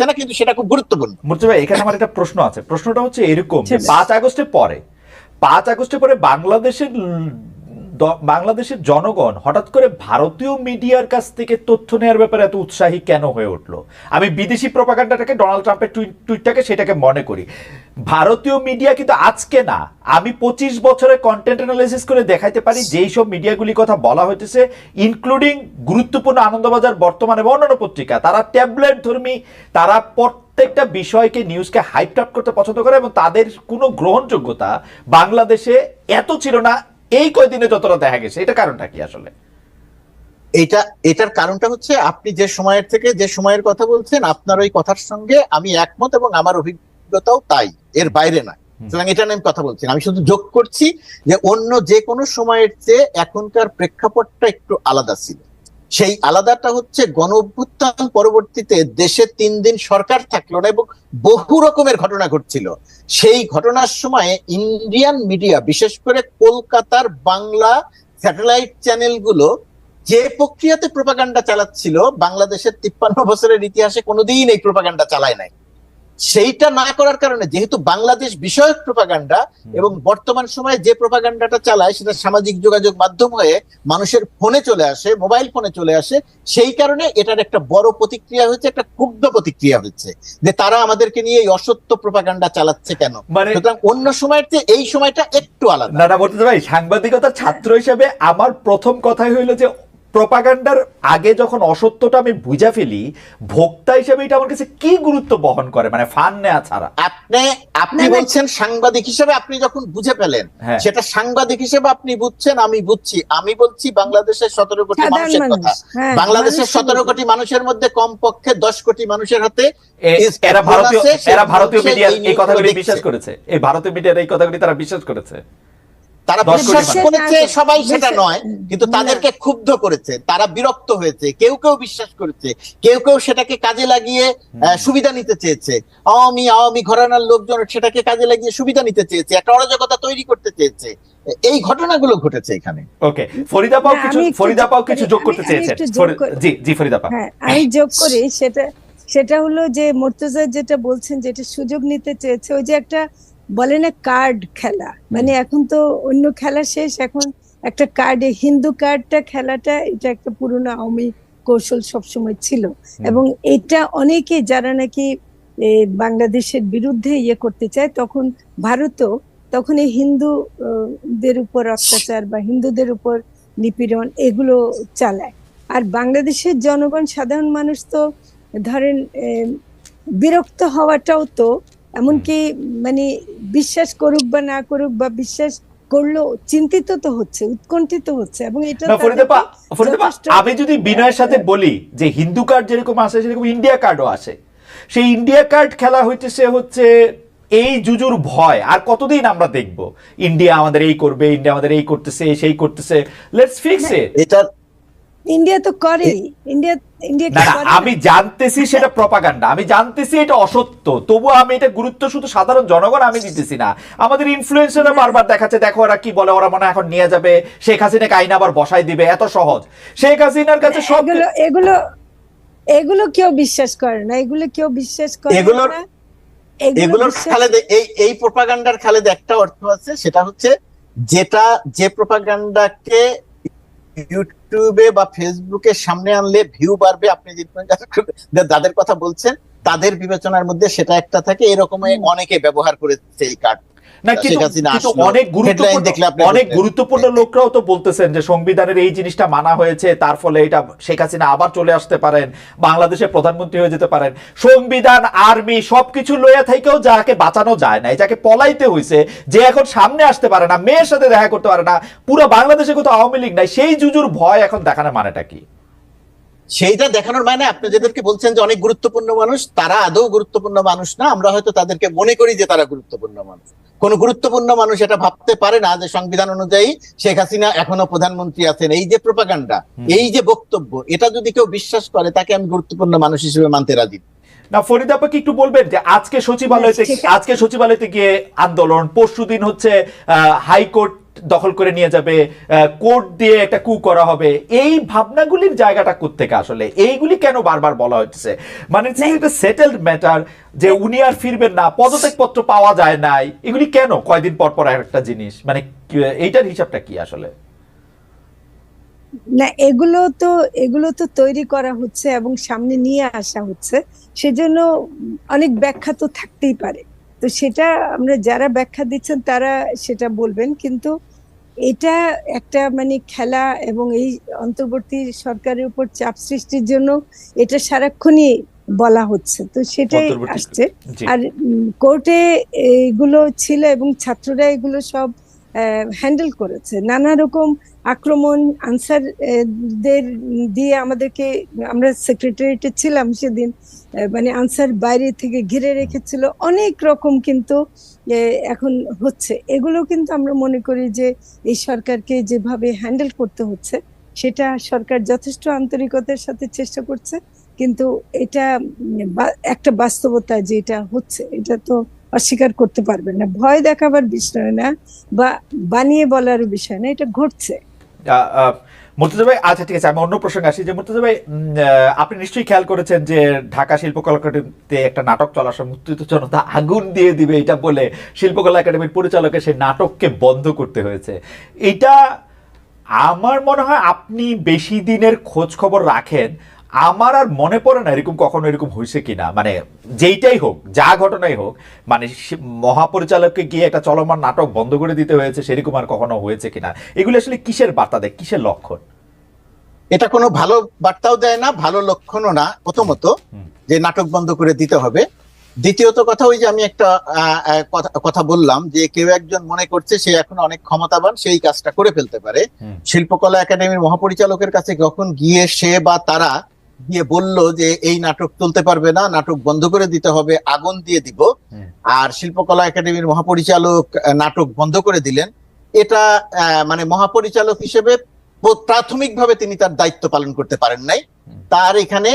না, কিন্তু সেটা খুব গুরুত্বপূর্ণ। মুর্তজা ভাই, এখানে আমার একটা প্রশ্ন আছে। প্রশ্নটা হচ্ছে এরকম, 5 আগস্টের পরে বাংলাদেশের জনগণ হঠাৎ করে ভারতীয় মিডিয়ার কাছ থেকে তথ্য নেওয়ার ব্যাপারে এত উৎসাহী কেন হয়ে উঠলো? আমি বিদেশি প্রপাগান্ডাটাকে, ডোনাল্ড ট্রাম্পের টুইটটাকে, সেটাকে মনে করি। ভারতীয় মিডিয়া কিন্তু আজকে না, আমি 25 বছরের কন্টেন্ট অ্যানালাইসিস করে দেখাইতে পারি যেই সব মিডিয়াগুলি কথা বলা হইতেছে, ইনক্লুডিং গুরুত্বপূর্ণ আনন্দবাজার, বর্তমান এবং অন্যান্য পত্রিকা, তারা ট্যাবলেট ধর্মী, তারা প্রত্যেকটা বিষয়কে, নিউজকে হাইপ আপ করতে পছন্দ করে, এবং তাদের কোনো গ্রহণযোগ্যতা বাংলাদেশে এত ছিল না এই কয়দিনে যতটা দেখা গেছে। এটা কারণটা কি আসলে? এটার কারণটা হচ্ছে, আপনি যে সময়ের থেকে যে সময়ের কথা বলছেন, আপনার ওই কথার সঙ্গে আমি একমত, এবং আমার অভিজ্ঞতাও তাই, এর বাইরে নয়। সুতরাং এটা নিয়ে আমি কথা বলছি না, আমি শুধু যোগ করছি যে অন্য যে কোনো সময়ের চেয়ে এখনকার প্রেক্ষাপটটা একটু আলাদা ছিল। সেই আলাদাটা হচ্ছে, গণ অভ্যুত্থান পরবর্তীতে দেশে 3 দিন সরকার থাকলো না এবং বহু রকমের ঘটনা ঘটছিল। সেই ঘটনার সময় ইন্ডিয়ান মিডিয়া, বিশেষ করে কলকাতার বাংলা স্যাটেলাইট চ্যানেলগুলো যে প্রক্রিয়াতে প্রোপাগান্ডা চালাচ্ছিল, বাংলাদেশের 53 বছরের ইতিহাসে কোনোদিন এই প্রোপাগান্ডা চালায় নাই। সেইটা না করার কারণে, যেহেতু বাংলাদেশ বিষয়ক প্রোপাগান্ডা, এবং বর্তমান সময়ে যে প্রোপাগান্ডাটা চালায় সেটা সামাজিক যোগাযোগ মাধ্যম হয়ে মানুষের ফোনে চলে আসে, মোবাইল ফোনে চলে আসে, সেই কারণে এটার একটা বড় প্রতিক্রিয়া হয়েছে, একটা ক্ষুব্ধ প্রতিক্রিয়া হচ্ছে যে তারা আমাদেরকে নিয়ে এই অসত্য প্রোপাগান্ডা চালাচ্ছে কেন। সুতরাং অন্য সময়ের চেয়ে এই সময়টা একটু আলাদা। না বলতে ভাই, সাংবাদিকতার ছাত্র হিসেবে আমার প্রথম কথাই হইলো যে প্রোপাগান্ডার আগে যখন অসত্যটা আমি বুঝা ফেলি, ভোক্তা হিসেবে এটা আমার কাছে কি গুরুত্ব বহন করে, মানে ফান নেওয়া ছাড়া। আপনি বলছেন সাংবাদিক হিসেবে আপনি যখন বুঝে ফেলেন, সেটা সাংবাদিক হিসেবে আপনি বুঝছেন, আমি বুঝছি। আমি বলছি বাংলাদেশের 17 কোটি মানুষের কথা। বাংলাদেশের 17 কোটি মানুষের মধ্যে কমপক্ষে 10 কোটি মানুষের হাতে এরা ভারতীয় মিডিয়া এই কথাগুলি বিশ্বাস করেছে, এই ভারতীয় মিডিয়ার এই কথাগুলি তারা বিশ্বাস করেছে। তারা বিশ্বাস করেছে, সবাই সেটা নয়, কিন্তু তাদেরকে ক্ষুব্ধ করেছে, তারা বিরক্ত হয়েছে, কেউ কেউ বিশ্বাস করেছে, কেউ কেউ সেটাকে কাজে লাগিয়ে সুবিধা নিতে চেয়েছে। আওয়ামী ঘরানার লোকজন সেটাকে কাজে লাগিয়ে সুবিধা নিতে চেয়েছে, একটা অরাজকতা তৈরি করতে চেয়েছে। এই ঘটনাগুলো ঘটেছে এখানে। ওকে, ফরিদা পাও কিছু যোগ করতে চেয়েছেন। জি ফরিদা পাও। হ্যাঁ, আমি যোগ করি, সেটা হলো যে মুর্তজা যেটা বলছেন, যেটা সুযোগ নিতে চেয়েছে, ওই যে একটা বলে না কার্ড খেলা, মানে এখন তো অন্য খেলা শেষ, এখন একটা কার্ডে হিন্দু কার্ডটা খেলাটা, এটা একটা পুরনো আওয়ামী কৌশল সবসময় ছিল। এবং এটা অনেকে যারা নাকি বাংলাদেশের বিরুদ্ধে ইয়ে করতে চায়, তখন ভারতও তখন এই হিন্দুদের উপর অত্যাচার বা হিন্দুদের উপর নিপীড়ন এগুলো চালায়। আর বাংলাদেশের জনগণ, সাধারণ মানুষ তো ধরেন বিরক্ত হওয়াটাও তো, এমনকি মানে বিশ্বাস করুক বা না করুক, বা বিশ্বাস করলেও চিন্তিত তো হচ্ছে, উৎকণ্ঠিত হচ্ছে। এবং এটা আমি যদি বিনয়ের সাথে বলি যে হিন্দু কার্ড যেরকম আসে, সেরকম ইন্ডিয়া কার্ডও আসে। সেই ইন্ডিয়া কার্ড খেলা হচ্ছে এই জুজুর ভয়। আর কতদিন আমরা দেখবো ইন্ডিয়া আমাদের এই করবে, ইন্ডিয়া আমাদের এই করতেছে, সেই করতেছে, লেটস ফিক্স ইট। ইন্ডিয়া তো করেই, ইন্ডিয়া ইন্ডিয়া না না, আমি জানতেছি সেটা প্রপাগান্ডা, আমি জানতেছি এটা অসত্য, তবু আমি এটা গুরুত্ব শুধু সাধারণ জনগণ আমি দিতেছি না, আমাদের ইনফ্লুয়েন্সাররা বারবার দেখাচ্ছে, দেখো ওরা কি বলে, ওরা মনে হয় এখন নিয়ে যাবে শেখ হাসিনাকে আইন আবার বসাই দিবে, এত সহজ। শেখ হাসিনার কাছে সব এগুলো এগুলো কেউ বিশ্বাস করে না, এগুলো কেউ বিশ্বাস করে এগুলোর- না। এগুলোর খালেদে এই প্রোপাগান্ডার খালেদে একটা অর্থ আছে, সেটা হচ্ছে যে প্রোপাগান্ডাকে ইউটিউবে বা ফেসবুকে সামনে আনলে ভিউ বাড়বে, আপনি যাদের কথা বলছেন তাদের বিবেচনার মধ্যে সেটা একটা থাকে, এরকম অনেকে ব্যবহার করেছে এই কার্ড। না, কিন্তু অনেক গুরুত্বপূর্ণ লোকরাও তো বলতেছেন যে সংবিধানের এই জিনিসটা মানা হয়েছে, তার ফলে এটা শেখ হাসিনা আবার চলে আসতে পারেন, বাংলাদেশের প্রধানমন্ত্রী হয়ে যেতে পারেন। সংবিধান, আর্মি সবকিছু লইয়া থেকেও যাকে বাঁচানো যায় না, যাকে পলাইতে হয়েছে, যে এখন সামনে আসতে পারে না, মেয়ের সাথে দেখা করতে পারে না, পুরো বাংলাদেশে কোথাও আওয়ামী লীগ নাই, সেই জুজুর ভয় এখন দেখানোর মানেটা কি? সেইটা দেখানোর মানে আপনি যাদেরকে বলছেন যে অনেক গুরুত্বপূর্ণ মানুষ, তারা আদৌ গুরুত্বপূর্ণ মানুষ না, আমরা হয়তো তাদেরকে মনে করি যে তারা গুরুত্বপূর্ণ মানুষ। কোন গুরুত্বপূর্ণ মানুষ এটা ভাবতে পারে না যে সংবিধান অনুযায়ী শেখ হাসিনা এখনো প্রধানমন্ত্রী আছেন। এই যে প্রোপাগান্ডা, এই যে বক্তব্য, এটা যদি কেউ বিশ্বাস করে তাকে আমি গুরুত্বপূর্ণ মানুষ হিসেবে মানতে রাজি। না, ফরিদা আপা কি একটু বলবেন যে আজকে সচিবালয়তে গিয়ে আন্দোলন, পরশুদিন হচ্ছে হাইকোর্ট দখল করে নিয়ে যাবে, কোর্ট দিয়ে একটা কু করা হবে, এই ভাবনাগুলির জায়গাটা কোত্থেকে আসলে? এইগুলি কেন বারবার বলা হচ্ছে? মানে একটা সেটেলড ম্যাটার যে উনি আর ফিরবেন না, পদত্যাগপত্র পাওয়া যায় নাই, এগুলি কেন কয়দিন পর পর একটা জিনিস, মানে এইটার হিসাবটা কি আসলে? না, এগুলো তো তৈরি করা হচ্ছে এবং সামনে নিয়ে আসা হচ্ছে, সেজন্য অনেক ব্যাখ্যা তো থাকতেই পারে। তো সেটা আমরা যারা ব্যাখ্যা দিচ্ছেন তারা সেটা বলবেন, কিন্তু এটা একটা মানে খেলা, এবং এই অন্তর্বর্তী সরকারের উপর চাপ সৃষ্টির জন্য এটা সারাক্ষণই বলা হচ্ছে, তো সেটাই আসছে। আর কোর্টে এগুলো ছিল এবং ছাত্ররা এগুলো সব হ্যান্ডেল করেছে, নানা রকম আক্রমণ, আনসার দের দিয়ে আমাদেরকে, আমরা সেক্রেটারিয়েটে ছিলাম সেদিন, মানে আনসার বাইরে থেকে ঘিরে রেখেছিল, অনেক রকম কিন্তু এখন হচ্ছে। এগুলো কিন্তু আমরা মনে করি যে এই সরকারকে যেভাবে হ্যান্ডেল করতে হচ্ছে, সেটা সরকার যথেষ্ট আন্তরিকতার সাথে চেষ্টা করছে, কিন্তু এটা একটা বাস্তবতা যে এটা হচ্ছে, এটা তো অস্বীকার করতে পারবেন না। ভয় দেখাবার বিষয় না বা বানিয়ে বলার বিষয় না, এটা ঘটছে। মুর্তজা ভাই, আচ্ছা ঠিক আছে, আমি অন্য প্রসঙ্গে আসি। যে মুর্তজা ভাই, আপনি নিশ্চয়ই খেয়াল করেছেন যে ঢাকা শিল্পকলা একাডেমিতে একটা নাটক চলার সময় মুক্তিযুদ্ধ জনতা আগুন দিয়ে দিবে এটা বলে শিল্পকলা একাডেমির পরিচালকের সেই নাটককে বন্ধ করতে হয়েছে। এটা আমার মনে হয় আপনি বেশি দিনের খোঁজ খবর রাখেন, আমার আর মনে পড়ে না এরকম কখনো এরকম হয়েছে কিনা, মানে যেইটাই হোক, যা ঘটনাই হোক, মানে মহাপরিচালককে গিয়ে একটা চলমান নাটক বন্ধ করে দিতে হয়েছে, সেরকম আর কখনো হয়েছে কিনা? এগুলো আসলে কিসের বার্তা দেয়, কিসের লক্ষণ? এটা কোনো ভালো বার্তাও দেয় না, ভালো লক্ষণও না। প্রথমত যে নাটক বন্ধ করে দিতে হবে, দ্বিতীয়ত কথা ওই যে আমি একটা কথা বললাম যে কেউ একজন মনে করছে সে এখন অনেক ক্ষমতাবান, সেই কাজটা করে ফেলতে পারে। শিল্পকলা একাডেমির মহাপরিচালকের কাছে যখন গিয়ে সে বা তারা গিয়ে বলল যে এই নাটক চলতে পারবে না, নাটক বন্ধ করে দিতে হবে, আগুন দিয়ে দিব, আর শিল্পকলা একাডেমির মহাপরিচালক নাটক বন্ধ করে দিলেন, এটা মানে মহাপরিচালক হিসেবে প্রাথমিকভাবে তিনি তার দায়িত্ব পালন করতে পারেন নাই। তার এখানে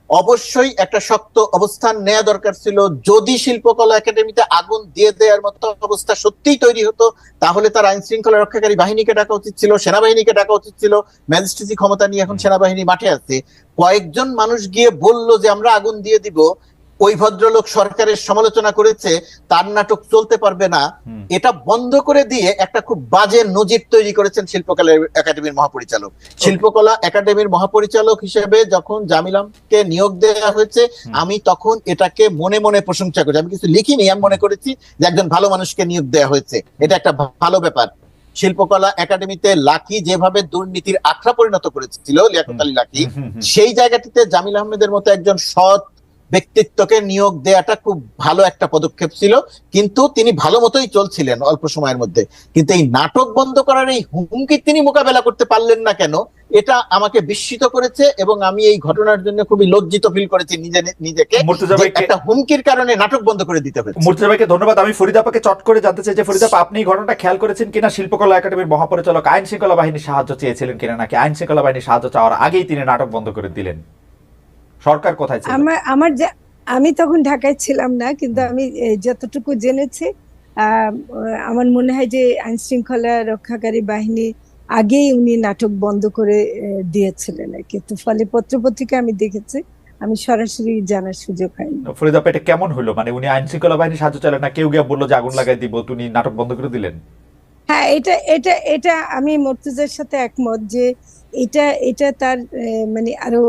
অবশ্যই একটা শক্ত অবস্থান নেওয়া দরকার ছিল। যদি শিল্পকলা একাডেমিতে আগুন দিয়ে দেওয়ার মতো অবস্থা সত্যিই তৈরি হতো, তাহলে তার আইন শৃঙ্খলা রক্ষাকারী বাহিনীকে ডাকা উচিত ছিল, সেনাবাহিনীকে ডাকা উচিত ছিল। ম্যাজিস্ট্রেসি ক্ষমতা নিয়ে এখন সেনাবাহিনী মাঠে আছে। কয়েকজন মানুষ গিয়ে বলল যে আমরা আগুন দিয়ে দিব, ওই ভদ্রলোক সরকারের সমালোচনা করেছে, তার নাটক চলতে পারবে না, এটা বন্ধ করে দিয়ে একটা খুব বাজে নজির তৈরি করেছেন শিল্পকলা একাডেমির মহাপরিচালক। শিল্পকলা একাডেমির মহাপরিচালক হিসেবে যখন জামিলামকে নিয়োগ দেওয়া হয়েছে, আমি তখন এটাকে মনে মনে প্রশংসা করেছি। আমি কিছু লিখিনি, আমি মনে করেছি যে একজন ভালো মানুষকে নিয়োগ দেওয়া হয়েছে, এটা একটা ভালো ব্যাপার। শিল্পকলা একাডেমিতে লাকি যেভাবে দুর্নীতির আখড়া পরিণত করেছিল লিয়াকত আলী লাকি, সেই জায়গাটিতে জামিল আহমেদের মতো একজন সৎ ব্যক্তিত্বকে নিয়োগ দেওয়াটা খুব ভালো একটা পদক্ষেপ ছিল, কিন্তু তিনি ভালো মতোই চলছিলেন অল্প সময়ের মধ্যে। কিন্তু এই নাটক বন্ধ করার এই হুমকি তিনি মোকাবেলা করতে পারলেন না কেন, এটা আমাকে বিস্মিত করেছে, এবং আমি এই ঘটনার জন্য খুবই লজ্জিত ফিল করেছি নিজেকে। একটা হুমকির কারণে নাটক বন্ধ করে দিতে হবে। মুর্তজা ভাইকে ধন্যবাদ। আমি ফরিদা আপাকে চট করে জানতে চাই যে ফরিদা আপা, আপনি ঘটনাটা খেয়াল করেছেন কিনা? শিল্পকলা একাডেমির মহাপরিচালক আইন শৃঙ্খলা বাহিনীর সাহায্য চেয়েছিলেন কিনা, নাকি আইন শৃঙ্খলা বাহিনীর সাহায্য চাওয়ার আগেই তিনি নাটক বন্ধ করে দিলেন? সরকার কোথায় ছিল? আমি তখন ঢাকায় ছিলাম না, কিন্তু আমি যতটুকু জেনেছি আমার মনে হয় যে আইন শৃঙ্খলা রক্ষাকারী বাহিনী আগেই উনি নাটক বন্ধ করে দিয়েছিলেন আর কি। তো ফলে পত্রপত্রিকা আমি দেখেছি, আমি সরাসরি জানার সুযোগ হয়নি। ফরিদা আপা, এটা কেমন হলো? মানে উনি আইন শৃঙ্খলা বাহিনী সাহায্য চাইলেন না, কেউ গিয়ে বললো যে আগুন লাগাই দিব, তুমি নাটক বন্ধ করে দিলেন? হ্যাঁ, এটা এটা এটা আমি মর্তুজার সাথে একমত যে এটা এটা তার মানে আরো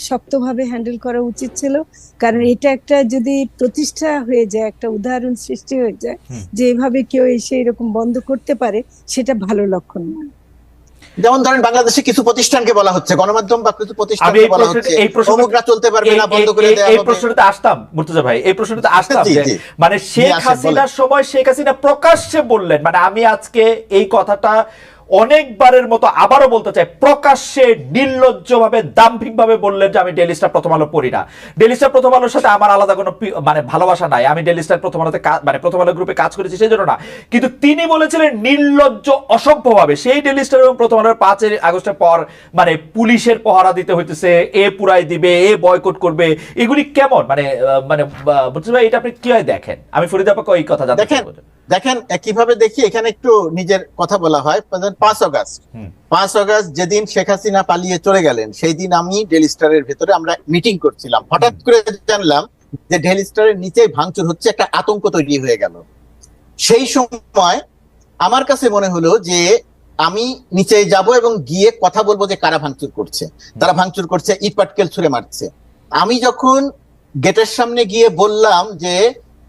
শক্তভাবে হ্যান্ডেল করা উচিত ছিল। কারণ এটা একটা যদি প্রতিষ্ঠা হয়ে যায়, একটা উদাহরণ সৃষ্টি হয়ে যায় যে এভাবে কেউ এসে এরকম বন্ধ করতে পারে, সেটা ভালো লক্ষণ না। যেমন ধরেন বাংলাদেশে কিছু প্রতিষ্ঠানকে বলা হচ্ছে, গণমাধ্যম বা কিছু প্রতিষ্ঠানকে বলা হচ্ছে অমুকরা চলতে পারবে না, বন্ধ করে দেওয়া হবে। এই প্রশ্নটাতে আসতাম মুর্তজা ভাই, এই প্রশ্নটাতে আসতাম যে মানে শেখ হাসিনার সময় শেখ হাসিনা প্রকাশ্যে বললেন, মানে আমি আজকে এই কথাটা অনেকবারের মতো আবারও বলতে চাই, প্রকাশ্যে নির্লজ্জভাবে দাম্ভিকভাবে বললেন যে আমি ডেইলি স্টার প্রথম আলো পড়ি না। ডেইলি স্টার প্রথম আলোর সাথে আমার আলাদা কোনো মানে ভালোবাসা নাই, আমি ডেইলি স্টার প্রথম আলোতে মানে প্রথম আলো গ্রুপে কাজ করেছি সেই জন্য না, কিন্তু তিনি বলেছিলেন নির্লজ্জ অসভ্যভাবে সেই ডেইলি স্টার এবং প্রথম আলোর 5 আগস্টের পর মানে পুলিশের পহরা দিতে হইতেছে, এ পুরাই দিবে, এ বয়কট করবে, এগুলি কেমন মানে মানে বুঝছেন ভাই, এটা আপনি কিভাবে দেখেন? আমি ফরিদা আপাকে এই কথা জানতে চাই। দেখেন কিভাবে দেখি, এখানে একটু নিজের কথা বলা হয়। 5 আগস্ট যেদিন শেখ হাসিনা পালিয়ে চলে গেলেন, সেই দিন আমি ডেইলি স্টারের ভেতরে আমরা মিটিং করছিলাম। হঠাৎ করে জানলাম যে ডেইলি স্টারের নিচে ভাঙচুর হচ্ছে, একটা আতঙ্ক তৈরি হয়ে গেল। সেই সময় আমার কাছে মনে হলো যে আমি নিচে যাব এবং গিয়ে কথা বলবো যে কারা ভাঙচুর করছে। তারা ভাঙচুর করছে, ইট পাটকেল ছুঁড়ে মারছে। আমি যখন গেটের সামনে গিয়ে বললাম যে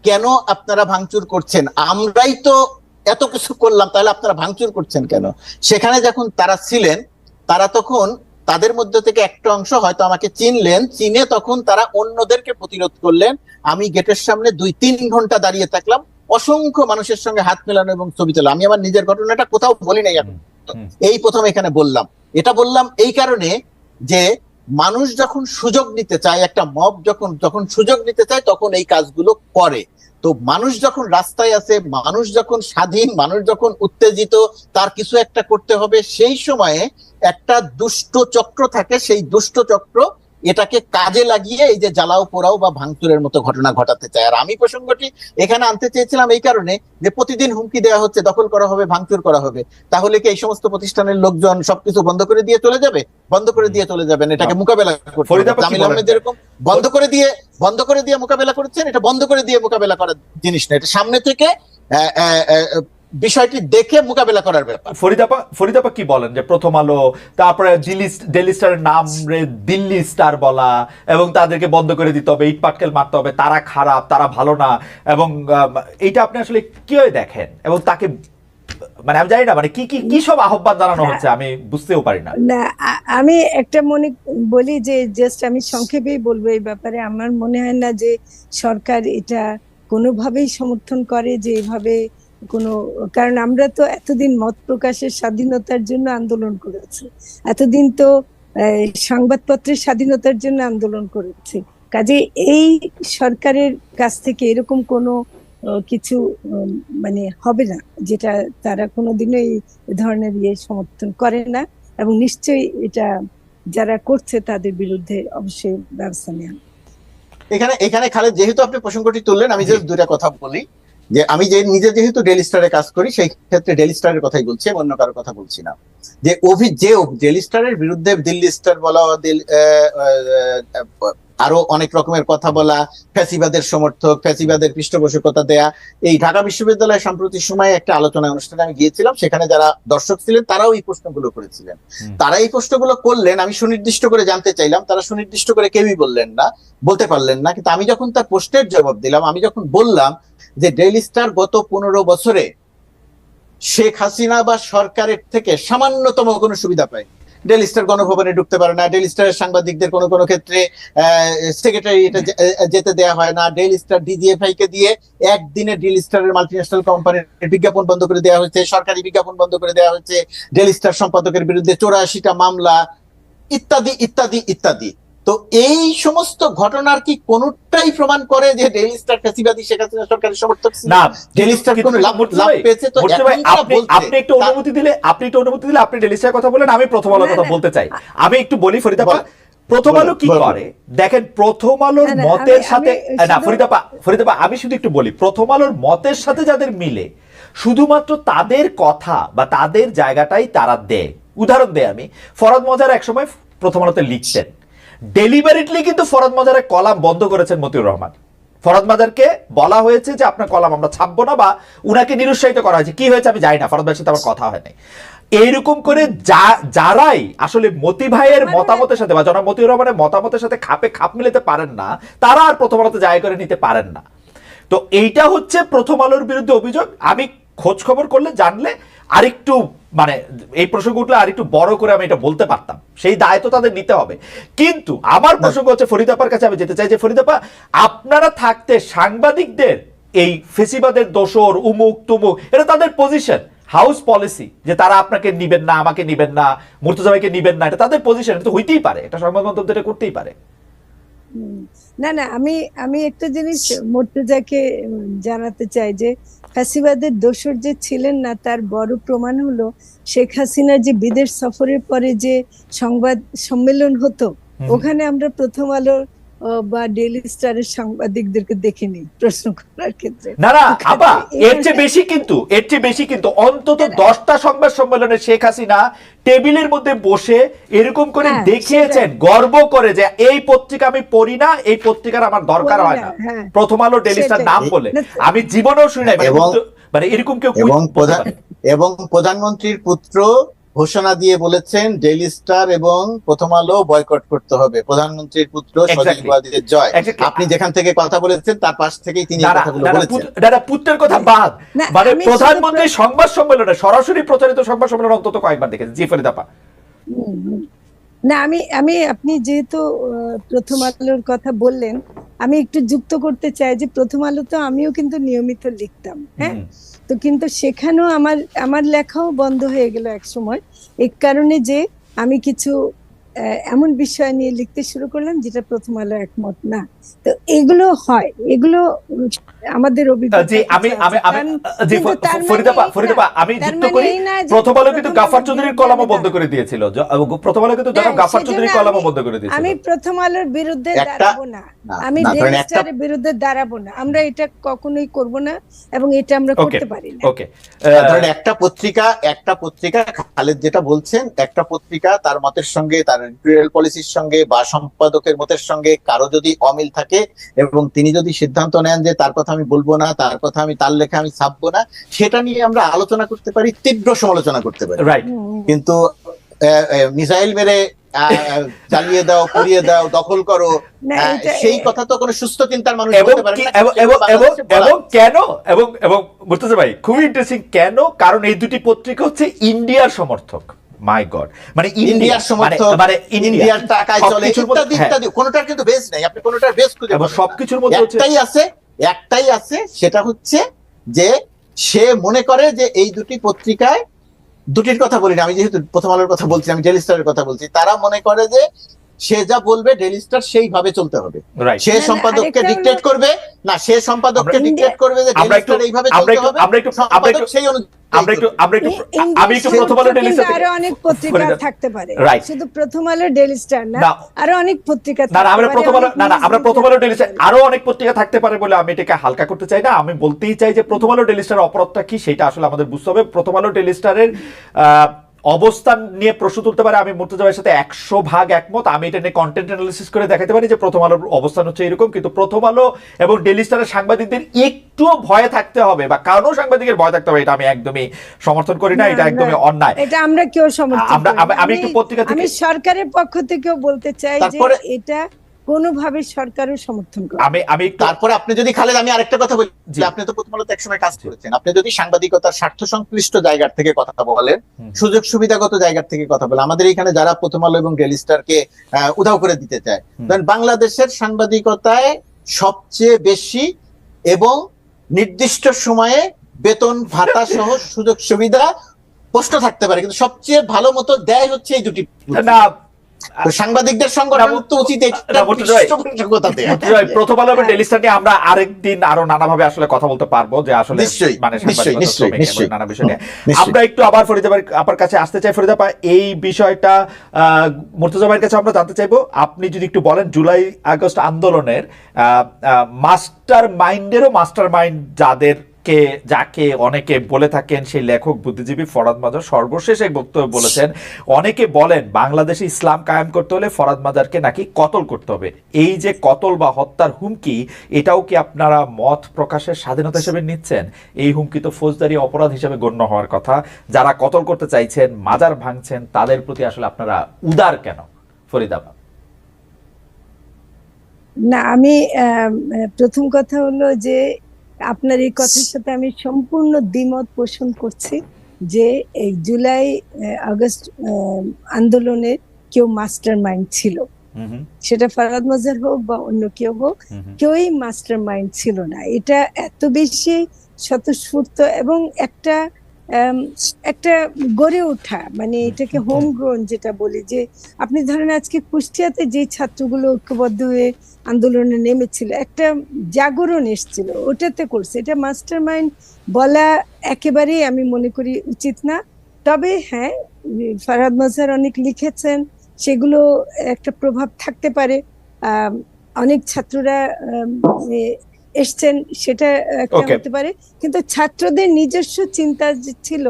কেন আপনারা ভাঙচুর করছেন, আমরাই তো এত কিছু করলাম, তাহলে আপনারা ভাঙচুর করছেন কেন? সেখানে যখন তারা ছিলেন, তারা তখন তাদের মধ্যে থেকে একটা অংশ হয়তো আমাকে চিনলেন, চিনে তখন তারা অন্যদেরকে প্রতিরোধ করলেন। আমি গেটের সামনে 2-3 ঘন্টা দাঁড়িয়ে থাকলাম, অসংখ্য মানুষের সঙ্গে হাত মেলানো এবং ছবি তোলা। আমি আমার নিজের ঘটনাটা কোথাও বলি নাই, এখন এই প্রথম এখানে বললাম। এটা বললাম এই কারণে যে মানুষ যখন সুযোগ নিতে চায়, একটা মব যখন সুযোগ নিতে চায়, তখন এই কাজগুলো করে। তো মানুষ যখন রাস্তায় আছে, মানুষ যখন স্বাধীন, মানুষ যখন উত্তেজিত, তার কিছু একটা করতে হবে, সেই সময়ে একটা দুষ্ট চক্র থাকে, সেই দুষ্ট চক্র এটাকে কাজে লাগিয়ে এই যে জ্বালাও পোড়াও বা ভাঙচুরের মতো ঘটনা ঘটাতে চায়। আর আমি প্রসঙ্গটি এখানে আনতে চেয়েছিলাম এই কারণে যে প্রতিদিন হুমকি দেওয়া হচ্ছে, দখল করা হবে, ভাঙচুর করা হবে। তাহলে কি এই সমস্ত প্রতিষ্ঠানের লোকজন সবকিছু বন্ধ করে দিয়ে চলে যাবে? বন্ধ করে দিয়ে চলে যাবেন, এটাকে মোকাবেলা করতে হবে। জামিল আহমেদ এরকম বন্ধ করে দিয়ে মোকাবেলা করেছেন, এটা বন্ধ করে দিয়ে মোকাবেলা করার জিনিস না, এটা সামনে থেকে বিষয়টি দেখে মোকাবেলা করার ব্যাপার। ফরিদাপা কি বলেন যে প্রথম আলো, তারপরে ডেইলি স্টারের নাম রে দিল্লি স্টার বলা, এবং তাদেরকে বন্ধ করে দিতে হবে, ইট পাটকেল মারতে হবে, তারা খারাপ, তারা ভালো না, এবং এইটা আপনি আসলে কিভাবে দেখেন? এবং তাকে মানে আমি জানি না মানে কি সব আহ্বান জানানো হচ্ছে, আমি বুঝতেও পারি না। আমি একটা মনে বলি যে জাস্ট আমি সংক্ষেপেই বলবো এই ব্যাপারে। আমার মনে হয় না যে সরকার এটা কোনোভাবেই সমর্থন করে যে এভাবে কোনো, কারণ আমরা তো এতদিন মত প্রকাশের স্বাধীনতার জন্য আন্দোলন করেছি, এতদিন তো সংবাদপত্রের স্বাধীনতার জন্য আন্দোলন করেছি। কাজে এই সরকারের কাছ থেকে এরকম কোনো কিছু মানে হবে না, যেটা তারা কোনোদিনও এই ধরনের সমর্থন করে না, এবং নিশ্চয়ই এটা যারা করছে তাদের বিরুদ্ধে অবশ্যই ব্যবস্থা নেওয়া। এখানে খালেদ, যেহেতু আপনি প্রসঙ্গটি তুললেন, আমি জাস্ট দুইটা কথা বলি। যে আমি নিজে যেহেতু ডেইলি স্টারে কাজ করি, সেই ক্ষেত্রে ডেইলি স্টারের কথাই বলছি, অন্য কারোর কথা বলছি না। যে ডেইলি স্টারের বিরুদ্ধে দিল্লি স্টার বলা, আরো অনেক রকমের কথা বলা, ফ্যাসিবাদের সমর্থক, ফ্যাসিবাদের পৃষ্ঠপোষকতা দেয়া, এই ঢাকা বিশ্ববিদ্যালয়ের সাম্প্রতিক সময়ে একটা আলোচনা অনুষ্ঠানে আমি গিয়েছিলাম, সেখানে যারা দর্শক ছিলেন তারাও এই প্রশ্নগুলো করেছিলেন। তারা এই প্রশ্নগুলো করলেন, আমি সুনির্দিষ্ট করে জানতে চাইলাম, তারা সুনির্দিষ্ট করে কেউই বলতে পারলেন না। কিন্তু আমি যখন তার প্রশ্নের জবাব দিলাম, আমি যখন বললাম যে ডেইলি স্টার গত 15 বছরে শেখ হাসিনা বা সরকারের থেকে সামান্যতম কোনো সুবিধা পায়, ডেইলি স্টার গণভবনে ঢুকতে পারে না, ডেইলি স্টারের সাংবাদিকদের কোনো ক্ষেত্রে সেক্রেটারিয়েটে যেতে দেওয়া হয় না, ডেইলি স্টার ডিজিএফআই কে দিয়ে একদিনে ডেইলি স্টারের মাল্টিন্যাশনাল কোম্পানির বিজ্ঞাপন বন্ধ করে দেওয়া হয়েছে, সরকারি বিজ্ঞাপন বন্ধ করে দেওয়া হয়েছে, ডেইলি স্টার সম্পাদকের বিরুদ্ধে 84টা মামলা, ইত্যাদি ইত্যাদি ইত্যাদি। তো এই সমস্ত ঘটনার কি কোনটাই প্রমাণ করে যে ডেইলি স্টার ফ্যাসিবাদী শেখ হাসিনা সরকারের সমর্থক ছিল না? ডেইলি স্টার কোনো লাভ পেয়েছে? তো আপনি একটু অনুমতি দিলে আপনি ডেইলি স্টারের কথা বলেন, আমি প্রথম আলোর কথা বলতে চাই। আমি একটু বলি ফরিদাপা, প্রথম আলো কি বলুন। করে দেখেন, প্রথম আলোর না, না, মতের আমি- সাথে আমি না, শুধু- ফরিদাপা আমি শুধু একটু বলি, প্রথম আলোর মতের সাথে যাদের মিলে শুধুমাত্র তাদের কথা বা তাদের জায়গাটাই তারা দেয়। উদাহরণ দেয় আমি, ফরহাদ মজার একসময় প্রথম আলোতে লিখতেন, ডেলিভারিটলি কিন্তু ফরহাদ মজারের কলাম বন্ধ করেছেন মতিউর রহমান। ফরহাদ মাজারকে বলা হয়েছে যে আপনার কলাম আমরা ছাপবো না, বা উনাকে নিরুৎসাহিত করা হয়েছে। কি হয়েছে আমি জানি না, ফরহাদ ভাইয়ের সাথে আমার কথা হয় নাই। এইরকম করে যারাই আসলে মতি ভাইয়ের মতামতের সাথে বা জনাব মতিউর রহমানের মতামতের সাথে খাপ মিলাতে পারেন না, তারা আর প্রথম আলোতে জায়গা করে নিতে পারেন না। তো এইটা হচ্ছে প্রথম আলোর বিরুদ্ধে অভিযোগ। আমি খোঁজ খবর করলে জানলে আরেকটু মানে এই প্রসঙ্গ উঠলে আরেকটু বড় করে আমি এটা বলতে পারতাম, সেই দায়িত্ব তাদের নিতে হবে। কিন্তু আমার প্রসঙ্গ হচ্ছে ফরিদাপার কাছে আমি যেতে চাই যে ফরিদাপা, আপনারা থাকতে সাংবাদিকদের এই ফেসিবাদের দোসর উমুক তুমুক এটা তাদের পজিশন, হাউস পলিসি, যে তারা আপনাকে নিবেন না, আমাকে নিবেন না, মুর্তজা ভাইকে নিবেন না, এটা তাদের পজিশন, এটা তো হইতেই পারে, এটা সংবাদ মাধ্যম এটা করতেই পারে। না না, আমি একটা জিনিস মুর্তজাকে জানাতে চাই যে ফ্যাসিবাদের দোসর যে ছিলেন না তার বড় প্রমাণ হলো শেখ হাসিনার যে বিদেশ সফরের পরে যে সংবাদ সম্মেলন হতো, ওখানে আমরা প্রথম আলো বা ডেইলি স্টারের সাংবাদিকদেরকে দেখিনি প্রশ্ন করার ক্ষেত্রে। না না আপা, এর চেয়ে বেশি কিন্তু অন্তত 10টা সংবাদ সম্মেলনে শেখ হাসিনা টেবিলের মধ্যে বসে এরকম করে হ্যাঁ, দেখিয়েছেন, গর্ব করে যে এই পত্রিকা আমি পড়ি না, এই পত্রিকার আমার দরকার পড়ি হয় না, না, হ্যাঁ। প্রথম আলো ডেইলি স্টার সেটাই। নাম বলে না, আমি জীবনেও শুনি নাই। মানে এরকম কেউ এবং প্রধানমন্ত্রীর পুত্র ঘোষণা দিয়ে বলেছেন ডেইলি স্টার এবং প্রথম আলো বয়কট করতে হবে। প্রধানমন্ত্রীর পুত্র সজীব ওয়াজিদের জয়। Exactly. আপনি যেখান থেকে কথা বলেছেন তার পাশ থেকেই তিনি এই কথাগুলো বলেছেন। পুত্রের কথা বাদ, না, মানে আমি প্রধানমন্ত্রী সংবাদ সম্মেলনে সরাসরি প্রচারিত সংবাদ সম্মেলন অন্তত কয়েকবার দেখেছি। জি ফরিদাপা। না, আমি আপনি যেহেতু প্রথম আলোর কথা বললেন, আমি একটু যুক্ত করতে চাই যে প্রথম আলো তো আমিও কিন্তু নিয়মিত লিখতাম, হ্যাঁ। তো কিন্তু সেখানেও আমার লেখাও বন্ধ হয়ে গেল এক সময়, এই কারণে যে আমি কিছু এমন বিষয় নিয়ে লিখতে শুরু করলাম যেটা প্রথম আলো একমত না। তো এগুলো হয়, এগুলো আমাদের অভিজ্ঞতা। জি আমি জি ফরিদাপা আমি যুক্ত করি, প্রথম আলো কিন্তু গাফার চৌধুরীর কলামও বন্ধ করে দিয়েছিল। প্রথম আলো কিন্তু জনাব গাফার চৌধুরীর কলামও বন্ধ করে দিয়েছিল। আমি প্রথম আলোর বিরুদ্ধে দাঁড়াবো না, আমি ডেইলি স্টারের বিরুদ্ধে দাঁড়াবো না, আমরা এটা কখনোই করব না এবং এটা আমরা করতে পারি না। ওকে, ধরেন একটা পত্রিকা খালেদ যেটা বলছেন, একটা পত্রিকা তার মতের সঙ্গে, তার এডিটোরিয়াল পলিসির সঙ্গে বা সম্পাদকের মতের সঙ্গে কারো যদি অমিল থাকে এবং তিনি যদি সিদ্ধান্ত নেন যে তার কথা আমি বলবো না, তার কথা আমি, তার লেখা আমি ছাপবো না, সেটা নিয়ে আমরা আলোচনা করতে পারি, তীব্র সমালোচনা করতে পারি। রাইট। কিন্তু মিসাইল মেরে জ্বালিয়ে দাও, পুড়িয়ে দাও, দখল করো, সেই কথা তো কোনো সুস্থ চিন্তার মানুষ বলতে পারে না। এবং মুর্তজা ভাই খুবই ইন্টারেস্টিং, কেন? কারণ এই দুটি পত্রিকা হচ্ছে ইন্ডিয়ার সমর্থক। মাই গড, মানে ইন্ডিয়ার সমর্থক, মানে ইন্ডিয়ার টাকায় চলে, ইত্যাদি ইত্যাদি। কোনোটার কিন্তু বেস নাই, আপনি কোনোটার বেস খুঁজে পাবেন না। সবকিছুর মধ্যে একটাই আছে, সেটা হচ্ছে যে সে মনে করে যে এই দুটি পত্রিকায়, দুটির কথা বলি না আমি, যেহেতু প্রথম আলোর কথা বলছি, আমি ডেইলি স্টারের কথা বলছি, তারা মনে করে যে সে যা বলবে ডেইলি স্টার সেইভাবে চলতে হবে। সে সম্পাদককে ডিকটেট করবে না, সে সম্পাদককে ডিকটেট করবে যে ডেইলি স্টার এইভাবে চলতে হবে, সম্পাদক সেই অনুযায়ী। আমি একটু প্রথম আলো ডেইলি স্টার, আরো অনেক পত্রিকা থাকতে পারে, শুধু প্রথম আলো ডেইলি স্টার না, আরো অনেক পত্রিকা থাকতে পারে। আমরা প্রথম আলো ডেইলি স্টার আরো অনেক পত্রিকা থাকতে পারে বলে আমি এটাকে হালকা করতে চাই না। আমি বলতেই চাই যে প্রথম আলো ডেইলি স্টারের অপরাধটা কি সেটা আসলে আমাদের বুঝতে হবে। প্রথম আলো ডেইলি স্টারের অবস্থান নিয়ে প্রশ্ন তুলতে পারে, আমি মুর্তজা ভাইয়ের সাথে 100% একমত। আমি এটা নিয়ে কন্টেন্ট অ্যানালিসিস করে দেখাতে পারি যে প্রথম আলোর অবস্থান হচ্ছে এরকম, কিন্তু প্রথম আলো এবং ডেইলি স্টারের সাংবাদিকদের একটুও ভয়ে থাকতে হবে বা কারো সাংবাদিকের ভয় থাকতে হবে, এটা আমি একদমই সমর্থন করি না, এটা একদমই অন্যায়। এটা আমরা কেউ সমর্থন করি না। আমি একটু পত্রিকা থেকে, আমি সরকারের পক্ষ থেকেও বলতে চাই যে এটা কোনোভাবে সরকারও সমর্থন করে। আমি তারপরে আপনি যদি খালেদ, আমি আরেকটা কথা বলি, আপনি তো প্রথম আলোতে একসময় কাজ করেছেন, আপনি যদি সাংবাদিকতার স্বার্থ সংশ্লিষ্ট জায়গার থেকে কথা বলেন, সুযোগ সুবিধাগত জায়গার থেকে কথা বলেন, আমাদের এখানে যারা প্রথম আলো এবং ডেইলি স্টারকে উধাও করে দিতে চায়, বাংলাদেশের সাংবাদিকতায় সবচেয়ে বেশি এবং নির্দিষ্ট সময়ে বেতন ভাতা সহ সুযোগ সুবিধা প্রশ্ন থাকতে পারে, কিন্তু সবচেয়ে ভালো মতো দেয় হচ্ছে এই দুটি। না তো সাংবাদিকদের সংগঠন তো উচিত এটা পৃষ্ঠপোষকতা দেয়া। প্রথম আলো এবং ডেইলি স্টার নিয়ে আমরা আরেকদিন আরো নানাভাবে আসলে কথা বলতে পারবো, যে আসলে নিশ্চয়ই, মানে নিশ্চয়ই, সাংবাদিকতা, শ্রমিক এবং নিশ্চয়ই, নানা বিষয় নিয়ে। নিশ্চয়ই। আমরা একটু আবার ফরিদা আপার কাছে আসতে চাই। ফরিদা আপা, এই বিষয়টা মুর্তজা ভাইয়ের কাছে আমরা জানতে চাইবো, আপনি যদি একটু বলেন জুলাই আগস্ট আন্দোলনের মাস্টার মাইন্ড যাকে অনেকে বলে থাকেন, সেই লেখক বুদ্ধিজীবী ফরহাদ মাজার সর্বশেষ এক বক্তব্য বলেছেন, অনেকে বলেন বাংলাদেশে ইসলাম কায়েম করতে হলে ফরহাদ মাজারকে নাকি কতল করতে হবে। এই যে কতল বা হত্যার হুমকি, এটাও কি আপনারা মত প্রকাশের স্বাধীনতা হিসেবে নিচ্ছেন? এই হুমকি তো ফৌজদারি অপরাধ হিসেবে গণ্য হওয়ার কথা। যারা কতল করতে চাইছেন, মাজার ভাঙছেন, তাদের প্রতি আসলে আপনারা উদার কেন? ফরিদা আপা। না, আমি প্রথম কথা হলো যে আপনার এই কথার সাথে আমি সম্পূর্ণ দ্বিমত পোষণ করছি যে এই জুলাই আগস্ট আন্দোলনের কেউ মাস্টার মাইন্ড ছিল, সেটা ফরহাদ মাজার হোক বা অন্য কেউ হোক, কেউই মাস্টার মাইন্ড ছিল না। এটা এত বেশি স্বতঃস্ফূর্ত এবং একটা গড়ে ওঠা, মানে এটাকে হোম গ্রোন যেটা বলি, যে আপনি ধরেন আজকে কুষ্টিয়াতে যে ছাত্রগুলো ঐক্যবদ্ধ হয়ে আন্দোলনে নেমেছিল, একটা জাগরণ এসেছিল, ওটাতে করছে। এটা মাস্টার মাইন্ড বলা একেবারেই আমি মনে করি উচিত না। তবে হ্যাঁ, ফরহাদ মাজার অনেক লিখেছেন, সেগুলো একটা প্রভাব থাকতে পারে। অনেক ছাত্ররা এসছেন, সেটা একটা হতে পারে, কিন্তু ছাত্রদের নিজস্ব চিন্তা ছিল।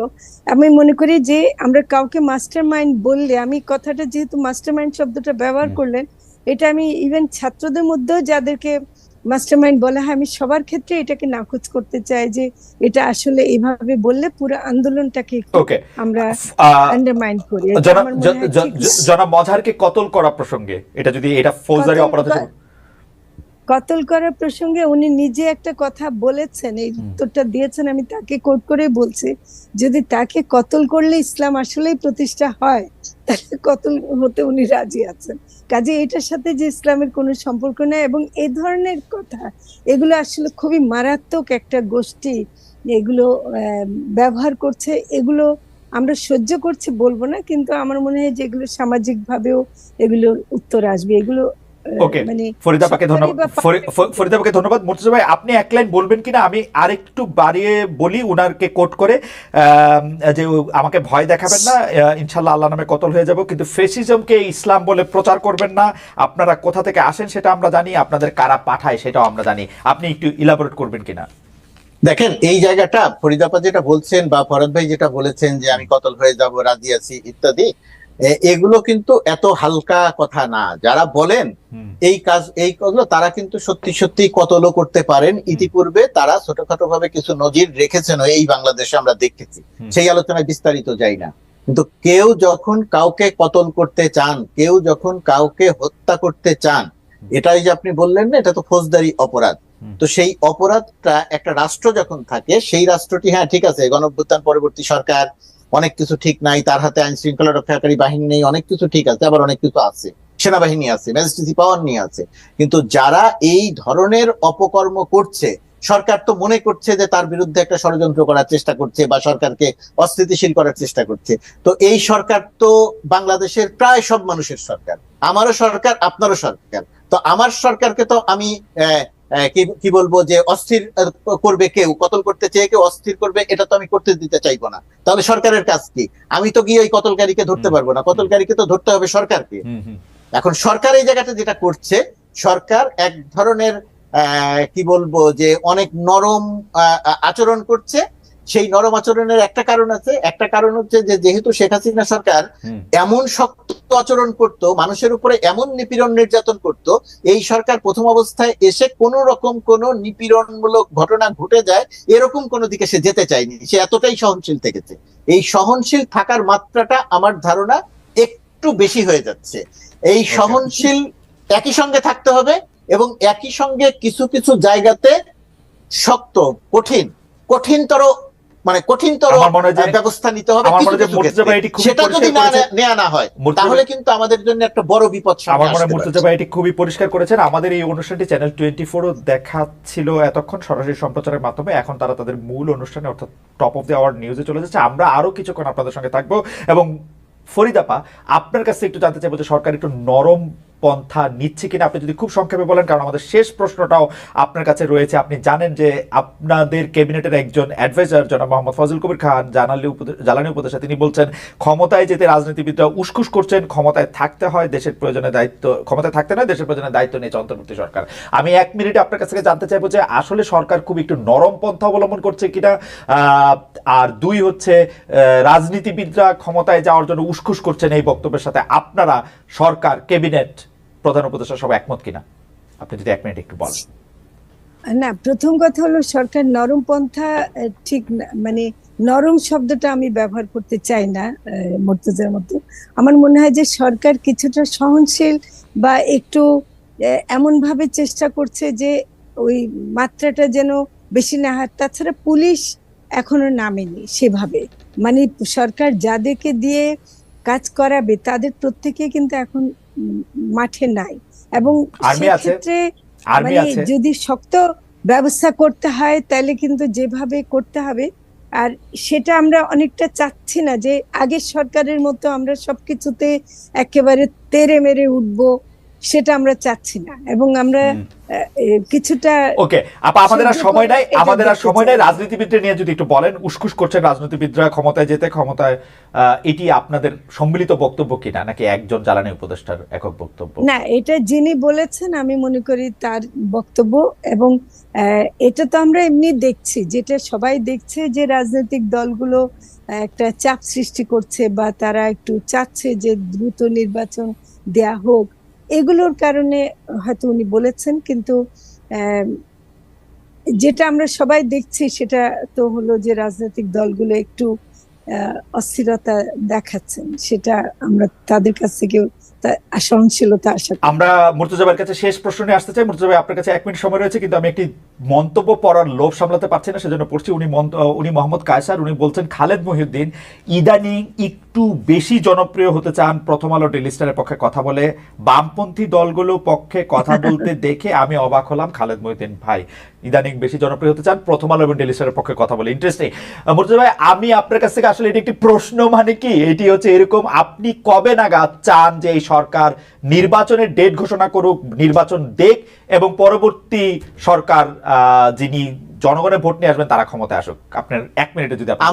আমি মনে করি যে আমরা কাউকে মাস্টার মাইন্ড বললে, আমি কথাটা যেহেতু মাস্টার মাইন্ড শব্দটা ব্যবহার করলেন, এটা আমি ইভেন ছাত্রদের মধ্যেও যাদেরকে মাস্টার মাইন্ড বলা হয়, আমি সবার ক্ষেত্রে এটাকে নাকচ করতে চাই যে এটা আসলে এইভাবে বললে পুরো আন্দোলনটাকে আমরা আন্ডারমাইন করি। জনাব মজহারকে কতল করা প্রসঙ্গে, এটা যদি এটা ফৌজদারি অপরাধ, কতল করার প্রসঙ্গে উনি নিজে একটা কথা বলেছেন, এই উত্তরটা দিয়েছেন, আমি তাকে কোট করে বলছি, যদি তাকে কতল করলে ইসলাম আসলেই প্রতিষ্ঠা হয়, তাহলে কতল হতে উনি রাজি আছেন। কাজে এটার সাথে যে ইসলামের কোনো সম্পর্ক নেই। এবং এই ধরনের কথা, এগুলো আসলে খুবই মারাত্মক একটা গোষ্ঠী এগুলো ব্যবহার করছে। এগুলো আমরা সহ্য করছি বলবো না, কিন্তু আমার মনে হয় যে এগুলো সামাজিক ভাবেও এগুলোর উত্তর আসবে। এগুলো ফরিদা আপাকে ধন্যবাদ। মুর্তজা ভাই, আপনি এক লাইন বলবেন কিনা? আমি আরেকটু বাড়িয়ে বলি উনারকে কোট করে, যে আমাকে ভয় দেখাবেন না, ইনশাল্লাহ আল্লাহ নামে কতল হয়ে যাব, কিন্তু ফেসিজমকে ইসলাম বলে প্রচার করবেন না। আপনারা কোথা থেকে আসেন সেটা আমরা জানি, আপনাদের কারা পাঠায় সেটাও আমরা জানি। আপনি একটু ইলাবোরেট করবেন কিনা? দেখেন, এই জায়গাটা ফরিদা আপা যেটা বলছেন বা ফরহাদ ভাই যেটা বলেছেন যে আমি কতল হয়ে যাব, রাজি আছি ইত্যাদি, এগুলো কিন্তু এত হালকা কথা না। যারা বলেন এইগুলো, তারা কিন্তু সত্যি সত্যি কতলও করতে পারেন। ইতিপূর্বে তারা ছোটখাটো ভাবে কিছু নজির রেখেছেন, এই বাংলাদেশে আমরা দেখেছি, সেই আলোচনায় বিস্তারিত যাই না। কিন্তু কেউ যখন কাউকে কতল করতে চান, কেউ যখন কাউকে হত্যা করতে চান, এটাই যে আপনি বললেন না, এটা তো ফৌজদারি অপরাধ। তো সেই অপরাধটা একটা রাষ্ট্র যখন থাকে, সেই রাষ্ট্রটি, হ্যাঁ ঠিক আছে, গণঅভ্যুত্থান পরবর্তী সরকার, অনেক কিছু ঠিক নাই, তার হাতে আইন শৃঙ্খলা রক্ষাকারী বাহিনী নেই, অনেক কিছু ঠিক আছে, আবার অনেক কিছু আছে, সেনাবাহিনী আছে, ম্যাজিস্ট্রেসি পাওয়ার নিয়ে আছে। কিন্তু যারা এই ধরনের অপকর্ম করছে, সরকার তো মনে করছে যে তার বিরুদ্ধে একটা ষড়যন্ত্র করার চেষ্টা করছে বা সরকারকে অস্থিতিশীল করার চেষ্টা করছে। তো এই সরকার তো বাংলাদেশের প্রায় সব মানুষের সরকার, আমারও সরকার, আপনারও সরকার। তো আমার সরকারকে তো আমি কি বলবো, যে অস্থির করবে কেউ, কতল করতে চেয়ে কেউ অস্থির করবে, এটা তো আমি করতে দিতে চাইবো না। তাহলে সরকারের কাজ কি? আমি তো গিয়ে ওই কতলকারীকে ধরতে পারবো না, কতলকারীকে তো ধরতে হবে সরকারকে। এখন সরকার এই জায়গাটা যেটা করছে, সরকার এক ধরনের কি বলবো, যে অনেক নরম আচরণ করছে। সেই নরম আচরণের একটা কারণ আছে, একটা কারণ হচ্ছে যে যেহেতু শেখ হাসিনা সরকার এমন শক্ত আচরণ করত, মানুষের উপরে এমন নিপীড়ন নির্যাতন করত, এই সরকার প্রথম অবস্থায় এসে কোন রকম কোন নিপীড়নমূলক ঘটনা ঘটে যায় এরকম কোনো দিকে সে যেতে চায়নি, সে এতটাই সহনশীল থেকেছে। এই সহনশীল থাকার মাত্রাটা আমার ধারণা একটু বেশি হয়ে যাচ্ছে। এই সহনশীল একই সঙ্গে থাকতে হবে এবং একই সঙ্গে কিছু কিছু জায়গাতে শক্ত, কঠিনতর ব্যবস্থা নিতে হবে। সেটা যদি নেওয়া না হয়, তাহলে কিন্তু আমাদের জন্য একটা বড় বিপদ সামনে আসতে পারে। মুর্তজা ভাই এটি খুবই পরিষ্কার করেছেন। আমাদের এই অনুষ্ঠানটি চ্যানেল 24 দেখাচ্ছিল এতক্ষণ সরাসরি সম্প্রচারের মাধ্যমে। এখন তারা তাদের মূল অনুষ্ঠানে অর্থাৎ টপ অফ দ্য আওয়ার নিউজে চলে যাচ্ছে। আমরা আরো কিছুক্ষণ আপনাদের সঙ্গে থাকবো এবং ফরিদাপা, আপনার কাছে একটু জানতে চাইবো যে সরকার একটু নরম পন্থা নিচ্ছে কিনা, আপনি যদি খুব সংক্ষেপে বলেন, কারণ আমাদের শেষ প্রশ্নটাও আপনার কাছে রয়েছে। আপনি জানেন যে আপনাদের ক্যাবিনেটের একজন অ্যাডভাইজার জনাব মোহাম্মদ ফজল কবির খান জ্বালানি উপদেষ্টা, তিনি বলছেন ক্ষমতায় যেতে রাজনীতিবিদরা উস্কুস করছেন, ক্ষমতায় থাকতে হয় দেশের প্রয়োজনে দায়িত্ব, ক্ষমতায় থাকতে নয় দেশের প্রয়োজনে দায়িত্ব নিয়েছে অন্তর্বর্তী সরকার। আমি 1 মিনিটে আপনার কাছ থেকে জানতে চাইবো যে আসলে সরকার খুব একটু নরম পন্থা অবলম্বন করছে কিনা, আর 2 হচ্ছে রাজনীতিবিদরা ক্ষমতায় যাওয়ার জন্য উস্কুস করছেন এই বক্তব্যের সাথে আপনারা সরকার, ক্যাবিনেট, প্রধান উপদেষ্টা সব একমত কিনা, আপনি যদি 1 মিনিট একটু বলেন। না, প্রথম কথা হলো সরকার নরম পন্থা ঠিক না, মানে নরম শব্দটা আমি ব্যবহার করতে চাই না মুর্তজার মতো। আমার মনে হয় যে সরকার কিছুটা সহনশীল বা একটু এমন ভাবে চেষ্টা করছে যে ওই মাত্রাটা যেন বেশি না হয়। তাছাড়া পুলিশ এখনো নামেনি সেভাবে, মানে সরকার যাদেরকে দিয়ে কাজ করাবে তাদের প্রত্যেকে কিন্তু এখন মাঠে নাই, এবং আর্মি আছে, সেক্ষেত্রে আর্মি মানে আছে। যদি শক্ত ব্যবস্থা করতে হয় তাহলে কিন্তু যেভাবে করতে হবে। আর সেটা আমরা অনেকটা চাচ্ছি না যে আগের সরকারের মতো আমরা সবকিছুতে একেবারে তেড়ে মেরে উঠবো, সেটা আমরা চাচ্ছি না, এবং আমরা কিছুটা ওকে আপা, আমাদের আর সময় নাই, এটা আমাদের আর দেখতে সময় চাই। নাই। রাজনীতিবিদদের নিয়ে যদি একটু বলেন, উস্কুস করছেন রাজনীতিবিদরা ক্ষমতায় যেতে, ক্ষমতায়, এটি আপনাদের সম্মিলিত বক্তব্য কিনা, নাকি একজন জ্বালানি উপদেষ্টার একক বক্তব্য? না, এটা যিনি বলেছেন আমি মনে করি তার বক্তব্য, এবং এটা তো আমরা এমনি দেখছি, যেটা সবাই দেখছে যে রাজনৈতিক দলগুলো একটা চাপ সৃষ্টি করছে বা তারা একটু চাচ্ছে যে দ্রুত নির্বাচন দেয়া হোক, এগুলোর কারণে হয়তো উনি বলেছেন। কিন্তু যেটা আমরা সবাই দেখছি সেটা তো হলো যে রাজনৈতিক দলগুলো একটু অস্থিরতা দেখাচ্ছেন, সেটা আমরা তাদের কাছ থেকে সহনশীলতা আশা করি। আমরা মুর্তজা ভাইয়ের কাছে শেষ প্রশ্ন নিয়ে আসতে চাই। মুর্তজা ভাই, আপনার কাছে 1 মিনিট সময় রয়েছে, কিন্তু আমি একটি মন্তব্য পড়ার লোভ সামলাতে পারছি না, সেজন্য পড়ছি। উনি মোহাম্মদ কায়সার, উনি বলছেন খালেদ মহিউদ্দিন ইদানিং একটু বেশি জনপ্রিয় হতে চান, প্রথম আলো ডেইলি স্টারের পক্ষে কথা বলে, বামপন্থী দলগুলো পক্ষে কথা বলতে দেখে আমি অবাক হলাম। খালেদ মহিউদ্দিন ভাই ইদানিং বেশি জনপ্রিয় হতে চান, প্রথম আলো এবং ডেইলি স্টারের পক্ষে কথা বলে। ইন্টারেস্টিং। মুর্তজা ভাই, আমি আপনার কাছ থেকে আসলে এটি একটি প্রশ্ন, মানে কি এটি হচ্ছে এরকম, আপনি কবে নাগাদ চান যে এই সরকার নির্বাচনের ডেট ঘোষণা করুক, নির্বাচন দেখ, এবং পরবর্তী সরকার যিনি জনগণের ভোট নিয়ে আসবেন তারা ক্ষমতায় আসুক? আপনার 1 মিনিটে যদি আপনি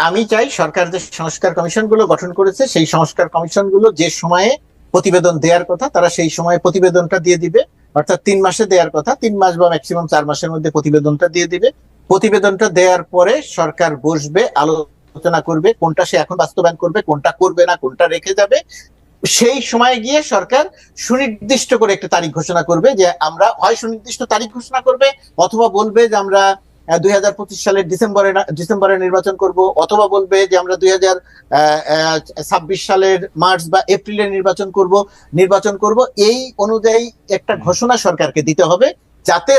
আমি চাই সরকার যে সংস্কার কমিশন গুলো গঠন করেছে সেই সংস্কার কমিশন গুলো যে সময়ে প্রতিবেদন দেওয়ার কথা তারা সেই সময়ে প্রতিবেদনটা দিয়ে দিবে, অর্থাৎ 3 মাসে দেওয়ার কথা 3 মাস বা ম্যাক্সিমাম 4 মাসের মধ্যে প্রতিবেদনটা দিয়ে দিবে। প্রতিবেদনটা দেওয়ার পরে সরকার বসবে, আলোচনা করবে কোনটা সে এখন বাস্তবায়ন করবে, কোনটা করবে না, কোনটা রেখে যাবে। সেই সময় গিয়ে সরকার সুনির্দিষ্ট করে একটা তারিখ ঘোষণা করবে, যে আমরা হয় সুনির্দিষ্ট তারিখ ঘোষণা করবে, অথবা বলবে যে আমরা 2025 সালের ডিসেম্বরে নির্বাচন করব, অথবা বলবে যে আমরা 2026 সালের মার্চ বা এপ্রিলে নির্বাচন করব। এই অনুযায়ী একটা ঘোষণা সরকারকে দিতে হবে, যাতে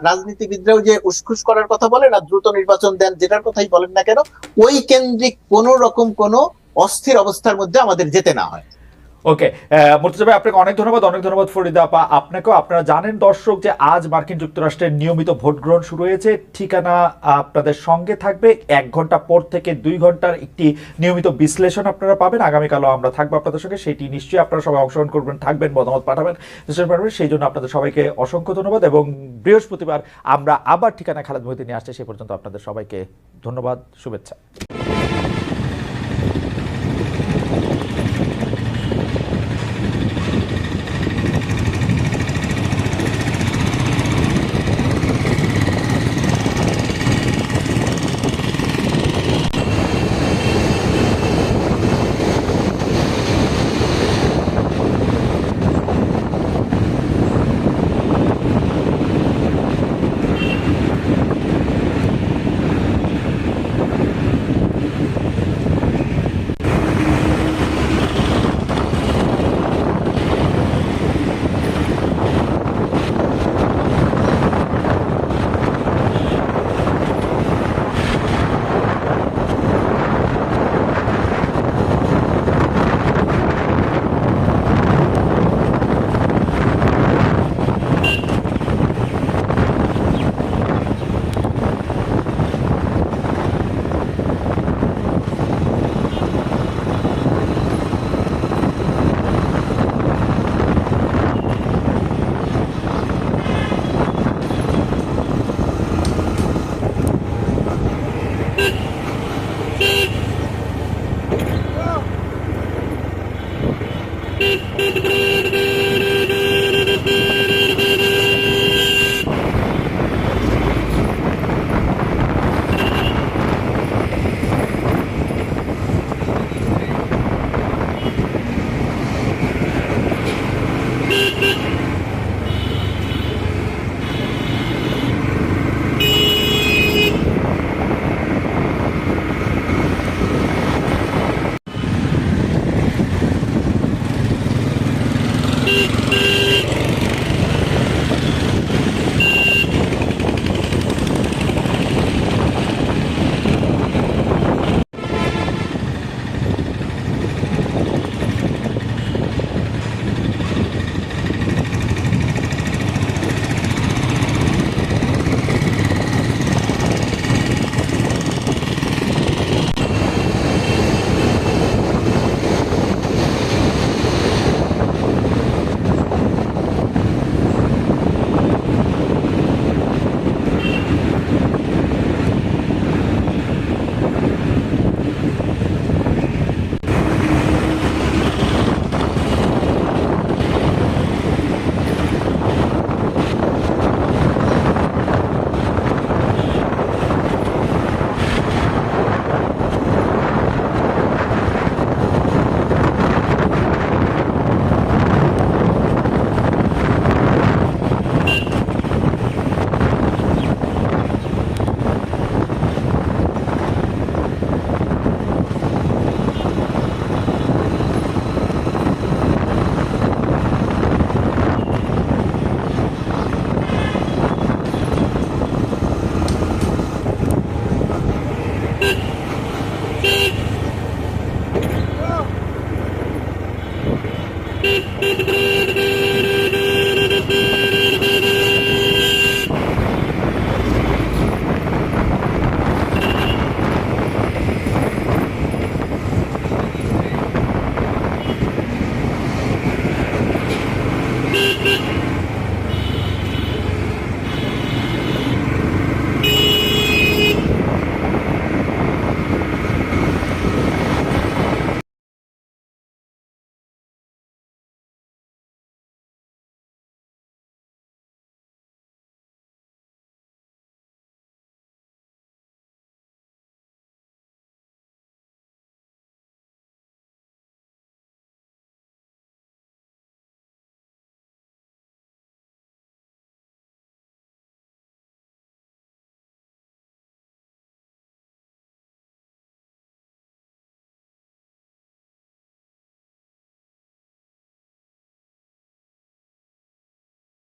রাজনীতিবিদরাও যে উসখুস করার কথা বলে না, দ্রুত নির্বাচন দেন, যেটার কথাই বলেন না কেন, ওই কেন্দ্রিক কোন রকম কোন অস্থির অবস্থার মধ্যে আমাদের যেতে না হয়। ওকে, মুর্তজা ভাই আপনাকে অনেক ধন্যবাদ ফরিদা আপা আপনাকেও। আপনারা জানেন দর্শক যে আজ মার্কিন যুক্তরাষ্ট্রের নিয়মিত ভোট গ্রহণ শুরু হয়েছে। ঠিকানা আপনাদের সঙ্গে থাকবে, 1 ঘন্টা পর থেকে 2 ঘন্টার একটি নিয়মিত বিশ্লেষণ আপনারা পাবেন। আগামীকালও আমরা থাকবো আপনাদের সঙ্গে, সেটি নিশ্চয়ই আপনারা সবাই অংশগ্রহণ করবেন, থাকবেন, মতামত পাঠাবেন, সেই জন্য আপনাদের সবাইকে অসংখ্য ধন্যবাদ। এবং বৃহস্পতিবার আমরা আবার ঠিকানা খালেদ মহিউদ্দিন নিয়ে আসছে, সে পর্যন্ত আপনাদের সবাইকে ধন্যবাদ, শুভেচ্ছা।